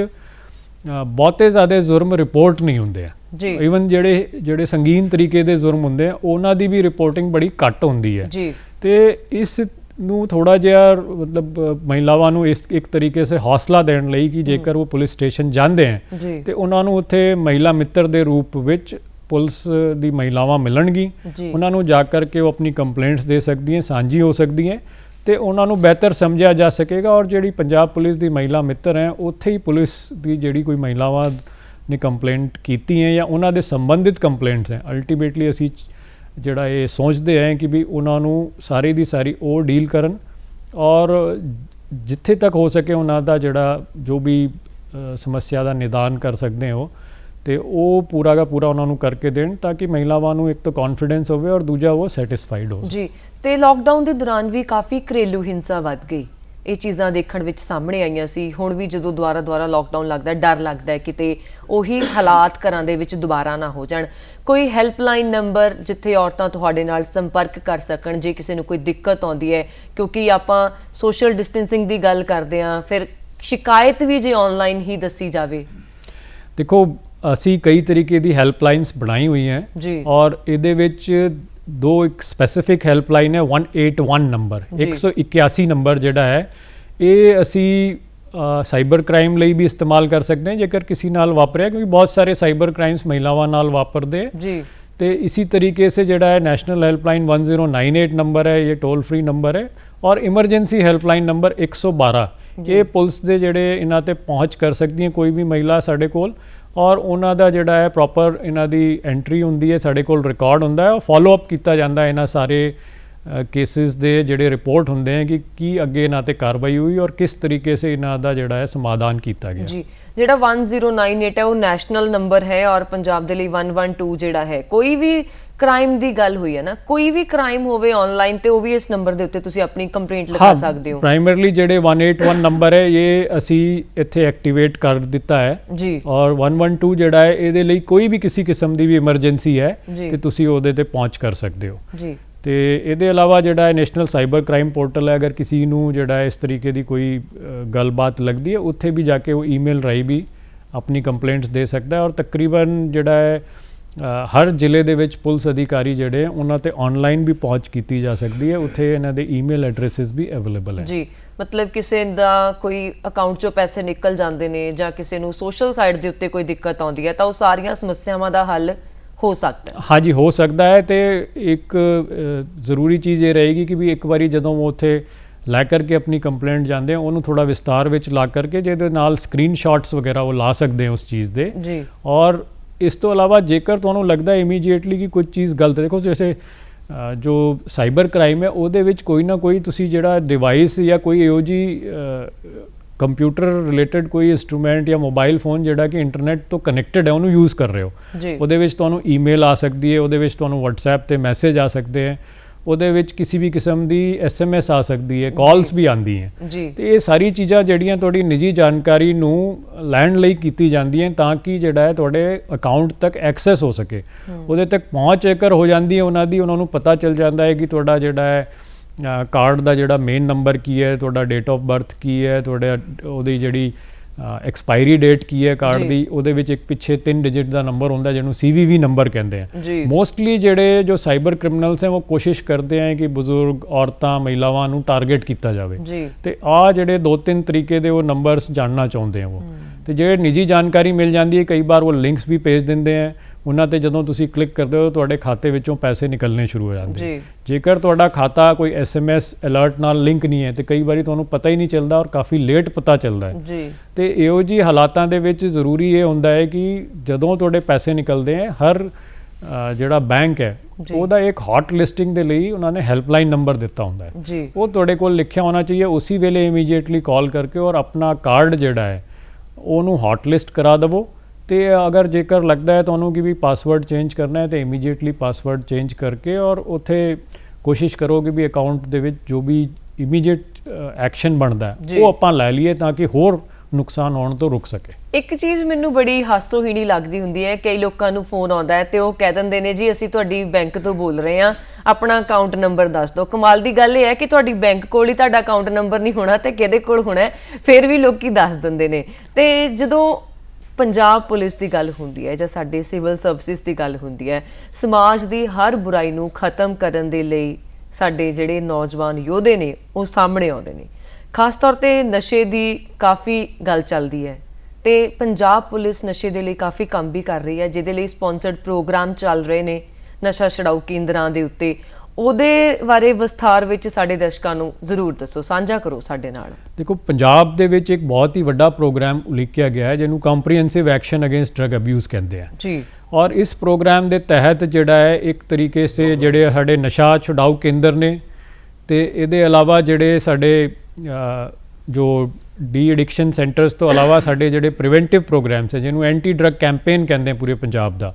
बहुते ज़्यादा जुर्म रिपोर्ट नहीं होंदे हैं। ईवन जेडे संगीन तरीके दे जुर्म होंदे हैं उन्हां दी भी रिपोर्टिंग बड़ी घट होंदी है ते इस ਨੂੰ ਥੋੜਾ ਜਿਹਾ ਮਤਲਬ ਮਹਿਲਾਵਾਂ ਨੂੰ ਇਸ ਇੱਕ ਤਰੀਕੇ ਸੇ ਹੌਸਲਾ ਦੇਣ ਲਈ ਕਿ ਜੇਕਰ ਉਹ ਪੁਲਿਸ ਸਟੇਸ਼ਨ ਜਾਂਦੇ ਹਨ ਤੇ ਉਹਨਾਂ ਨੂੰ ਉੱਥੇ ਮਹਿਲਾ ਮਿੱਤਰ ਦੇ ਰੂਪ ਵਿੱਚ ਪੁਲਿਸ ਦੀ ਮਹਿਲਾਵਾਂ ਮਿਲਣਗੀ, ਉਹਨਾਂ ਨੂੰ ਜਾ ਕਰਕੇ ਉਹ ਆਪਣੀ ਕੰਪਲੇਂਟਸ ਦੇ ਸਕਦੀਆਂ, ਸਾਂਝੀ ਹੋ ਸਕਦੀਆਂ ਤੇ ਉਹਨਾਂ ਨੂੰ ਬਿਹਤਰ ਸਮਝਿਆ ਜਾ ਸਕੇਗਾ। ਔਰ ਜਿਹੜੀ ਪੰਜਾਬ ਪੁਲਿਸ ਦੀ ਮਹਿਲਾ ਮਿੱਤਰ ਹੈ ਉੱਥੇ ਹੀ ਪੁਲਿਸ ਦੀ ਜਿਹੜੀ ਕੋਈ ਮਹਿਲਾਵਾਂ ਨੇ ਕੰਪਲੇਂਟ ਕੀਤੀ ਹੈ ਜਾਂ ਉਹਨਾਂ ਦੇ ਸੰਬੰਧਿਤ ਕੰਪਲੇਂਟਸ ਹੈ ਅਲਟੀਮੇਟਲੀ ਅਸੀਂ ਜਿਹੜਾ ਇਹ ਸੋਚਦੇ ਹੈ ਕਿ ਵੀ ਉਹਨਾਂ ਨੂੰ ਸਾਰੀ ਦੀ ਸਾਰੀ ਉਹ ਡੀਲ ਕਰਨ ਔਰ ਜਿੱਥੇ ਤੱਕ ਹੋ ਸਕੇ ਉਹਨਾਂ ਦਾ ਜਿਹੜਾ ਜੋ ਵੀ ਸਮੱਸਿਆ ਦਾ ਨਿਦਾਨ ਕਰ ਸਕਦੇ ਹੋ ਤੇ ਉਹ ਪੂਰਾ ਦਾ ਪੂਰਾ ਉਹਨਾਂ ਨੂੰ ਕਰਕੇ ਦੇਣ ਤਾਂ ਕਿ ਮਹਿਲਾਵਾਂ ਨੂੰ ਇੱਕ ਤਾਂ ਕੌਨਫੀਡੈਂਸ ਹੋਵੇ ਔਰ ਦੂਜਾ ਉਹ ਸੈਟੀਸਫਾਈਡ ਹੋ। ਜੀ ਤੇ ਲਾਕਡਾਊਨ ਦੇ ਦੌਰਾਨ ਵੀ ਕਾਫੀ ਘਰੇਲੂ ਹਿੰਸਾ ਵੱਧ ਗਈ, ਇਹ ਚੀਜ਼ਾਂ ਦੇਖਣ ਵਿੱਚ ਸਾਹਮਣੇ ਆਈਆਂ ਸੀ। ਹੁਣ ਵੀ ਜਦੋਂ ਦੁਬਾਰਾ ਲਾਕਡਾਊਨ ਲੱਗਦਾ ਡਰ ਲੱਗਦਾ ਹੈ ਕਿਤੇ ਉਹੀ ਹਾਲਾਤ ਘਰਾਂ ਦੇ ਵਿੱਚ ਦੁਬਾਰਾ ਨਾ ਹੋ ਜਾਣ। ਕੋਈ ਹੈਲਪਲਾਈਨ ਨੰਬਰ ਜਿੱਥੇ ਔਰਤਾਂ ਤੁਹਾਡੇ ਨਾਲ ਸੰਪਰਕ ਕਰ ਸਕਣ ਜੇ ਕਿਸੇ ਨੂੰ ਕੋਈ ਦਿੱਕਤ ਆਉਂਦੀ ਹੈ, ਕਿਉਂਕਿ ਆਪਾਂ ਸੋਸ਼ਲ ਡਿਸਟੈਂਸਿੰਗ ਦੀ ਗੱਲ ਕਰਦੇ ਹਾਂ, ਫਿਰ ਸ਼ਿਕਾਇਤ ਵੀ ਜੇ ਆਨਲਾਈਨ ਹੀ ਦੱਸੀ ਜਾਵੇ। ਦੇਖੋ ਅਸੀਂ ਕਈ ਤਰੀਕੇ ਦੀ ਹੈਲਪਲਾਈਨਸ ਬਣਾਈ ਹੋਈ ਹੈ ਔਰ ਇਹਦੇ ਵਿੱਚ ਦੋ ਇੱਕ ਸਪੈਸੀਫਿਕ ਹੈਲਪਲਾਈਨ ਹੈ 181 ਨੰਬਰ 181 ਨੰਬਰ ਜਿਹੜਾ ਹੈ ਇਹ ਅਸੀਂ ਸਾਈਬਰ ਕ੍ਰਾਈਮ ਲਈ ਵੀ ਇਸਤੇਮਾਲ ਕਰ ਸਕਦੇ ਹਾਂ ਜੇਕਰ ਕਿਸੇ ਨਾਲ ਵਾਪਰਿਆ ਕਿਉਂਕਿ ਬਹੁਤ ਸਾਰੇ ਸਾਈਬਰ ਕ੍ਰਾਈਮਸ ਮਹਿਲਾਵਾਂ ਨਾਲ ਵਾਪਰਦੇ ਜੀ ਤੇ ਇसी तरीके से ਜਿਹੜਾ ਹੈ ਨੈਸ਼ਨਲ ਹੈਲਪਲਾਈਨ 1098 ਨੰਬਰ ਹੈ ਇਹ ਟੋਲ ਫ੍ਰੀ ਨੰਬਰ ਹੈ ਔਰ ਇਮਰਜੈਂਸੀ ਹੈਲਪਲਾਈਨ ਨੰਬਰ 112 ਇਹ ਪੁਲਿਸ ਦੇ ਜਿਹੜੇ ਇਹਨਾਂ ਤੇ ਪਹੁੰਚ ਕਰ ਸਕਦੀਆਂ ਕੋਈ ਵੀ ਮਹਿਲਾ ਸਾਡੇ ਕੋਲ ਔਰ ਉਹਨਾਂ ਦਾ ਜਿਹੜਾ ਹੈ ਪ੍ਰੋਪਰ ਇਹਨਾਂ ਦੀ ਐਂਟਰੀ ਹੁੰਦੀ ਹੈ ਸਾਡੇ ਕੋਲ ਰਿਕਾਰਡ ਹੁੰਦਾ ਹੈ ਔਰ ਫੋਲੋ ਅਪ ਕੀਤਾ ਜਾਂਦਾ ਇਹਨਾਂ ਸਾਰੇ केसेस ਦੇ ਜਿਹੜੇ ਰਿਪੋਰਟ ਹੁੰਦੇ ਹੈ ਕਿ ਕੀ ਅੱਗੇ ਇਹਨਾਂ ਤੇ ਕਾਰਵਾਈ ਹੋਈ ਔਰ ਕਿਸ ਤਰੀਕੇ ਸੇ ਇਹਨਾਂ ਦਾ ਜਿਹੜਾ ਹੈ ਸਮਾਧਾਨ ਕੀਤਾ ਗਿਆ ਜੀ। ਜਿਹੜਾ 1098 ਹੈ ਉਹ ਨੈਸ਼ਨਲ ਨੰਬਰ ਹੈ ਔਰ ਪੰਜਾਬ ਦੇ ਲਈ 112 ਜਿਹੜਾ ਹੈ, ਕੋਈ ਵੀ ਕ੍ਰਾਈਮ ਦੀ ਗੱਲ ਹੋਈ ਹੈ ਨਾ, ਕੋਈ ਵੀ ਕ੍ਰਾਈਮ ਹੋਵੇ ਆਨਲਾਈਨ ਤੇ ਉਹ ਵੀ ਇਸ ਨੰਬਰ ਦੇ ਉੱਤੇ ਤੁਸੀਂ ਆਪਣੀ ਕੰਪਲੇਂਟ ਲਿਖਾ ਸਕਦੇ ਹੋ। ਪ੍ਰਾਇਮਰਲੀ ਜਿਹੜੇ 181 ਨੰਬਰ ਹੈ ਇਹ ਅਸੀਂ ਇੱਥੇ ਐਕਟੀਵੇਟ ਕਰ ਦਿੱਤਾ ਹੈ ਜੀ, ਔਰ 112 ਜਿਹੜਾ ਹੈ ਇਹਦੇ ਲਈ ਕੋਈ ਵੀ ਕਿਸੇ ਕਿਸਮ ਦੀ ਵੀ ਐਮਰਜੈਂਸੀ ਹੈ ਤੇ ਤੁਸੀਂ ਉਹਦੇ ਤੇ ਪਹੁੰਚ ਕਰ ਸਕਦੇ ਹੋ ਜੀ। ਤੇ ਇਹਦੇ ਇਲਾਵਾ ਜਿਹੜਾ ਹੈ ਨੈਸ਼ਨਲ ਸਾਈਬਰ ਕ੍ਰਾਈਮ ਪੋਰਟਲ ਹੈ, ਅਗਰ ਕਿਸੇ ਨੂੰ ਜਿਹੜਾ ਇਸ ਤਰੀਕੇ ਦੀ ਕੋਈ ਗੱਲਬਾਤ ਲੱਗਦੀ ਹੈ ਉੱਥੇ ਵੀ ਜਾ ਕੇ ਉਹ ਈਮੇਲ ਰਾਹੀਂ ਵੀ ਆਪਣੀ ਕੰਪਲੇਂਟਸ ਦੇ ਸਕਦਾ ਹੈ ਔਰ ਤਕਰੀਬਨ ਜਿਹੜਾ ਹੈ ਹਰ ਜ਼ਿਲ੍ਹੇ ਦੇ ਵਿੱਚ ਪੁਲਿਸ ਅਧਿਕਾਰੀ ਜਿਹੜੇ ਉਹਨਾਂ ਤੇ ਆਨਲਾਈਨ ਵੀ ਪਹੁੰਚ ਕੀਤੀ ਜਾ ਸਕਦੀ ਹੈ, ਉੱਥੇ ਇਹਨਾਂ ਦੇ ਈਮੇਲ ਐਡਰੈਸਿਸ ਵੀ ਅਵੇਲੇਬਲ ਹੈ ਜੀ। ਮਤਲਬ ਕਿਸੇ ਦਾ ਕੋਈ ਅਕਾਊਂਟ ਚੋਂ ਪੈਸੇ ਨਿਕਲ ਜਾਂਦੇ ਨੇ ਜਾਂ ਕਿਸੇ ਨੂੰ ਸੋਸ਼ਲ ਸਾਈਟ ਦੇ ਉੱਤੇ ਕੋਈ ਦਿੱਕਤ ਆਉਂਦੀ ਹੈ ਤਾਂ ਉਹ ਸਾਰੀਆਂ ਸਮੱਸਿਆਵਾਂ ਦਾ ਹੱਲ ਹੋ ਸਕਦਾ ਹੈ। ਹਾਂਜੀ, ਹੋ ਸਕਦਾ ਹੈ। ਤੇ ਇੱਕ ਜ਼ਰੂਰੀ ਚੀਜ਼ ਇਹ ਰਹੇਗੀ ਕਿ ਵੀ ਇੱਕ ਵਾਰੀ ਜਦੋਂ ਉਹ ਉੱਥੇ ਲੈ ਕਰਕੇ ਆਪਣੀ ਕੰਪਲੇਂਟ ਜਾਂਦੇ ਆ ਉਹਨੂੰ ਥੋੜਾ ਵਿਸਤਾਰ ਵਿੱਚ ਲਾ ਕਰਕੇ ਜਿਹਦੇ ਨਾਲ ਸਕਰੀਨਸ਼ਾਟਸ ਵਗੈਰਾ ਉਹ ਲਾ ਸਕਦੇ ਆ ਉਸ ਚੀਜ਼ ਦੇ ਜੀ। ਔਰ ਇਸ ਤੋਂ ਇਲਾਵਾ ਜੇਕਰ ਤੁਹਾਨੂੰ ਲੱਗਦਾ ਇਮੀਡੀਏਟਲੀ ਕਿ ਕੋਈ ਚੀਜ਼ ਗਲਤ ਹੈ, ਦੇਖੋ ਜੈਸੇ ਜੋ ਸਾਈਬਰ ਕ੍ਰਾਈਮ ਹੈ ਉਹਦੇ ਵਿੱਚ ਕੋਈ ਨਾ ਕੋਈ ਤੁਸੀਂ ਜਿਹੜਾ ਡਿਵਾਈਸ ਜਾਂ ਕੋਈ ਇਹੋ ਜਿਹੀ ਕੰਪਿਊਟਰ ਰਿਲੇਟਡ ਕੋਈ ਇੰਸਟਰੂਮੈਂਟ ਜਾਂ ਮੋਬਾਈਲ ਫੋਨ ਜਿਹੜਾ ਕਿ ਇੰਟਰਨੈਟ ਤੋਂ ਕਨੈਕਟਡ ਹੈ ਉਹਨੂੰ ਯੂਜ਼ ਕਰ ਰਹੇ ਹੋ, ਉਹਦੇ ਵਿੱਚ ਤੁਹਾਨੂੰ ਈਮੇਲ ਆ ਸਕਦੀ ਹੈ, ਉਹਦੇ ਵਿੱਚ ਤੁਹਾਨੂੰ WhatsApp ਤੇ ਮੈਸੇਜ ਆ ਸਕਦੇ ਹੈ, ਉਹਦੇ ਵਿੱਚ ਕਿਸੇ ਵੀ ਕਿਸਮ ਦੀ SMS ਆ ਸਕਦੀ ਹੈ, ਕਾਲਸ ਵੀ ਆਉਂਦੀ ਹੈ ਤੇ ਇਹ ਸਾਰੀ ਚੀਜ਼ਾਂ ਜਿਹੜੀਆਂ ਤੁਹਾਡੀ ਨਿੱਜੀ ਜਾਣਕਾਰੀ ਨੂੰ ਲੈਣ ਲਈ ਕੀਤੀ ਜਾਂਦੀਆਂ ਤਾਂ ਕਿ ਜਿਹੜਾ ਹੈ ਤੁਹਾਡੇ ਅਕਾਊਂਟ ਤੱਕ ਐਕਸੈਸ ਹੋ ਸਕੇ, ਉਹਦੇ ਤੱਕ ਪਹੁੰਚ ਜੇਕਰ ਹੋ ਜਾਂਦੀ ਹੈ ਉਹਨਾਂ ਦੀ, ਉਹਨਾਂ ਨੂੰ ਪਤਾ ਚੱਲ ਜਾਂਦਾ ਹੈ ਕਿ ਤੁਹਾਡਾ ਜਿਹੜਾ ਹੈ ਕਾਰਡ ਦਾ ਜਿਹੜਾ ਮੇਨ ਨੰਬਰ ਕੀ ਹੈ, ਤੁਹਾਡਾ ਡੇਟ ਆਫ ਬਰਥ ਕੀ ਹੈ, ਤੁਹਾਡੇ ਉਹਦੀ ਜਿਹੜੀ ਐਕਸਪਾਇਰੀ ਡੇਟ ਕੀ ਹੈ ਕਾਰਡ ਦੀ, ਉਹਦੇ ਵਿੱਚ ਇੱਕ ਪਿੱਛੇ 3 ਡਿਜਿਟ ਦਾ ਨੰਬਰ ਹੁੰਦਾ ਜਿਹਨੂੰ CVV ਨੰਬਰ ਕਹਿੰਦੇ ਆ। ਮੋਸਟਲੀ ਜਿਹੜੇ ਜੋ ਸਾਈਬਰ ਕ੍ਰਿਮੀਨਲਸ ਹੈ ਉਹ ਕੋਸ਼ਿਸ਼ ਕਰਦੇ ਆ ਕਿ ਬਜ਼ੁਰਗ ਔਰਤਾਂ ਮਹਿਲਾਵਾਂ ਨੂੰ ਟਾਰਗੇਟ ਕੀਤਾ ਜਾਵੇ ਤੇ ਆ ਜਿਹੜੇ 2-3 ਤਰੀਕੇ ਦੇ ਉਹ ਨੰਬਰਸ ਜਾਣਨਾ ਚਾਹੁੰਦੇ ਆ ਉਹ, ਤੇ ਜਿਹੜੇ ਨਿੱਜੀ ਜਾਣਕਾਰੀ ਮਿਲ ਜਾਂਦੀ ਹੈ ਕਈ ਵਾਰ ਉਹ ਲਿੰਕਸ ਵੀ ਭੇਜ ਦਿੰਦੇ ਆ, ਉਹਨਾਂ ਤੇ ਜਦੋਂ ਤੁਸੀਂ ਕਲਿੱਕ ਕਰਦੇ ਹੋ ਤੁਹਾਡੇ ਖਾਤੇ ਵਿੱਚੋਂ ਪੈਸੇ ਨਿਕਲਣੇ ਸ਼ੁਰੂ ਹੋ ਜਾਂਦੇ। ਜੇਕਰ ਤੁਹਾਡਾ ਖਾਤਾ ਕੋਈ SMS ਅਲਰਟ ਨਾਲ ਲਿੰਕ ਨਹੀਂ ਹੈ ਤੇ ਕਈ ਵਾਰੀ ਤੁਹਾਨੂੰ ਪਤਾ ਹੀ ਨਹੀਂ ਚੱਲਦਾ ਔਰ ਕਾਫੀ ਲੇਟ ਪਤਾ ਚੱਲਦਾ ਹੈ ਤੇ ਇਹੋ ਜਿਹੀ ਹਾਲਾਤਾਂ ਦੇ ਵਿੱਚ ਜ਼ਰੂਰੀ ਇਹ ਹੁੰਦਾ ਹੈ ਕਿ ਜਦੋਂ ਤੁਹਾਡੇ ਪੈਸੇ ਨਿਕਲਦੇ ਹੈ ਹਰ ਜਿਹੜਾ ਬੈਂਕ ਹੈ ਉਹਦਾ ਇੱਕ ਹੌਟ ਲਿਸਟਿੰਗ ਦੇ ਲਈ ਉਹਨਾਂ ਨੇ ਹੈਲਪਲਾਈਨ ਨੰਬਰ ਦਿੱਤਾ ਹੁੰਦਾ ਹੈ, ਉਹ ਤੁਹਾਡੇ ਕੋਲ ਲਿਖਿਆ ਹੋਣਾ ਚਾਹੀਏ, ਉਸੇ ਵੇਲੇ ਇਮੀਡੀਏਟਲੀ ਕਾਲ ਕਰਕੇ ਔਰ ਆਪਣਾ ਕਾਰਡ ਜਿਹੜਾ ਹੈ ਉਹਨੂੰ ਹੌਟ ਲਿਸਟ ਕਰਾ ਦੇਵੋ ਤੇ ਅਗਰ ਜੇਕਰ ਲੱਗਦਾ ਹੈ ਤੁਹਾਨੂੰ ਕਿ ਵੀ ਪਾਸਵਰਡ ਚੇਂਜ ਕਰਨਾ ਹੈ ਤੇ ਇਮੀਡੀਏਟਲੀ ਪਾਸਵਰਡ ਚੇਂਜ ਕਰਕੇ ਔਰ ਉੱਥੇ ਕੋਸ਼ਿਸ਼ ਕਰੋ ਕਿ ਵੀ ਅਕਾਊਂਟ ਦੇ ਵਿੱਚ ਜੋ ਵੀ ਇਮੀਡੀਏਟ ਐਕਸ਼ਨ ਬਣਦਾ ਉਹ ਆਪਾਂ ਲੈ ਲਈਏ ਤਾਂ ਕਿ ਹੋਰ ਨੁਕਸਾਨ ਹੋਣ ਤੋਂ ਰੁਕ ਸਕੇ। ਇੱਕ ਚੀਜ਼ ਮੈਨੂੰ ਬੜੀ ਹਾਸੋਹੀਣੀ ਲੱਗਦੀ ਹੁੰਦੀ ਹੈ, ਕਈ ਲੋਕਾਂ ਨੂੰ ਫੋਨ ਆਉਂਦਾ ਹੈ ਤੇ ਉਹ ਕਹਿ ਦਿੰਦੇ ਨੇ ਜੀ ਅਸੀਂ ਤੁਹਾਡੀ ਬੈਂਕ ਤੋਂ ਬੋਲ ਰਹੇ ਹਾਂ, ਆਪਣਾ ਅਕਾਊਂਟ ਨੰਬਰ ਦੱਸ ਦਿਓ। ਕਮਾਲ ਦੀ ਗੱਲ ਇਹ ਹੈ ਕਿ ਤੁਹਾਡੀ ਬੈਂਕ ਕੋਲ ਹੀ ਤੁਹਾਡਾ ਅਕਾਊਂਟ ਨੰਬਰ ਨਹੀਂ ਹੋਣਾ ਤੇ ਕਿਹਦੇ ਕੋਲ ਹੋਣਾ, ਫਿਰ ਵੀ ਲੋਕੀ ਦੱਸ ਦਿੰਦੇ ਨੇ। ਤੇ ਜਦੋਂ ਪੰਜਾਬ ਪੁਲਿਸ ਦੀ ਗੱਲ ਹੁੰਦੀ ਹੈ ਜਾਂ ਸਾਡੇ ਸਿਵਲ ਸਰਵਿਸਿਜ਼ ਦੀ ਗੱਲ ਹੁੰਦੀ ਹੈ, ਸਮਾਜ ਦੀ ਹਰ ਬੁਰਾਈ ਨੂੰ ਖਤਮ ਕਰਨ ਦੇ ਲਈ ਸਾਡੇ ਜਿਹੜੇ ਨੌਜਵਾਨ ਯੋਧੇ ਨੇ ਉਹ ਸਾਹਮਣੇ ਆਉਂਦੇ ਨੇ। ਖਾਸ ਤੌਰ ਤੇ ਨਸ਼ੇ ਦੀ ਕਾਫੀ ਗੱਲ ਚੱਲਦੀ ਹੈ ਤੇ ਪੰਜਾਬ ਪੁਲਿਸ ਨਸ਼ੇ ਦੇ ਲਈ ਕਾਫੀ ਕੰਮ ਵੀ ਕਰ ਰਹੀ ਹੈ, ਜਿਹਦੇ ਲਈ ਸਪਾਂਸਰਡ ਪ੍ਰੋਗਰਾਮ ਚੱਲ ਰਹੇ ਨੇ ਨਸ਼ਾ ਛਡਾਊ ਕੇਂਦਰਾਂ ਦੇ ਉੱਤੇ। ਉਹਦੇ ਬਾਰੇ ਵਿਸਥਾਰ ਵਿੱਚ ਸਾਡੇ ਦਰਸ਼ਕਾਂ ਨੂੰ ਜ਼ਰੂਰ ਦੱਸੋ, ਸਾਂਝਾ ਕਰੋ ਸਾਡੇ ਨਾਲ। ਦੇਖੋ, ਪੰਜਾਬ ਦੇ ਵਿੱਚ ਇੱਕ ਬਹੁਤ ਹੀ ਵੱਡਾ ਪ੍ਰੋਗਰਾਮ ਉਲੀਕਿਆ ਗਿਆ ਹੈ ਜਿਹਨੂੰ comprehensive action against drug abuse ਕਹਿੰਦੇ ਆ ਜੀ। ਔਰ ਇਸ ਪ੍ਰੋਗਰਾਮ ਦੇ ਤਹਿਤ ਜਿਹੜਾ ਹੈ ਇੱਕ ਤਰੀਕੇ ਸੇ ਜਿਹੜੇ ਸਾਡੇ ਨਸ਼ਾ ਛੁਡਾਊ ਕੇਂਦਰ ਨੇ ਤੇ ਇਹਦੇ ਇਲਾਵਾ ਜਿਹੜੇ ਸਾਡੇ ਜੋ ਡੀ ਐਡਿਕਸ਼ਨ ਸੈਂਟਰਸ ਤੋਂ ਇਲਾਵਾ ਸਾਡੇ ਜਿਹੜੇ ਪ੍ਰੀਵੈਂਟਿਵ ਪ੍ਰੋਗਰਾਮਸ ਹੈ ਜਿਹਨੂੰ ਐਂਟੀ ਡਰਗ ਕੈਂਪੇਨ ਕਹਿੰਦੇ ਪੂਰੇ ਪੰਜਾਬ ਦਾ,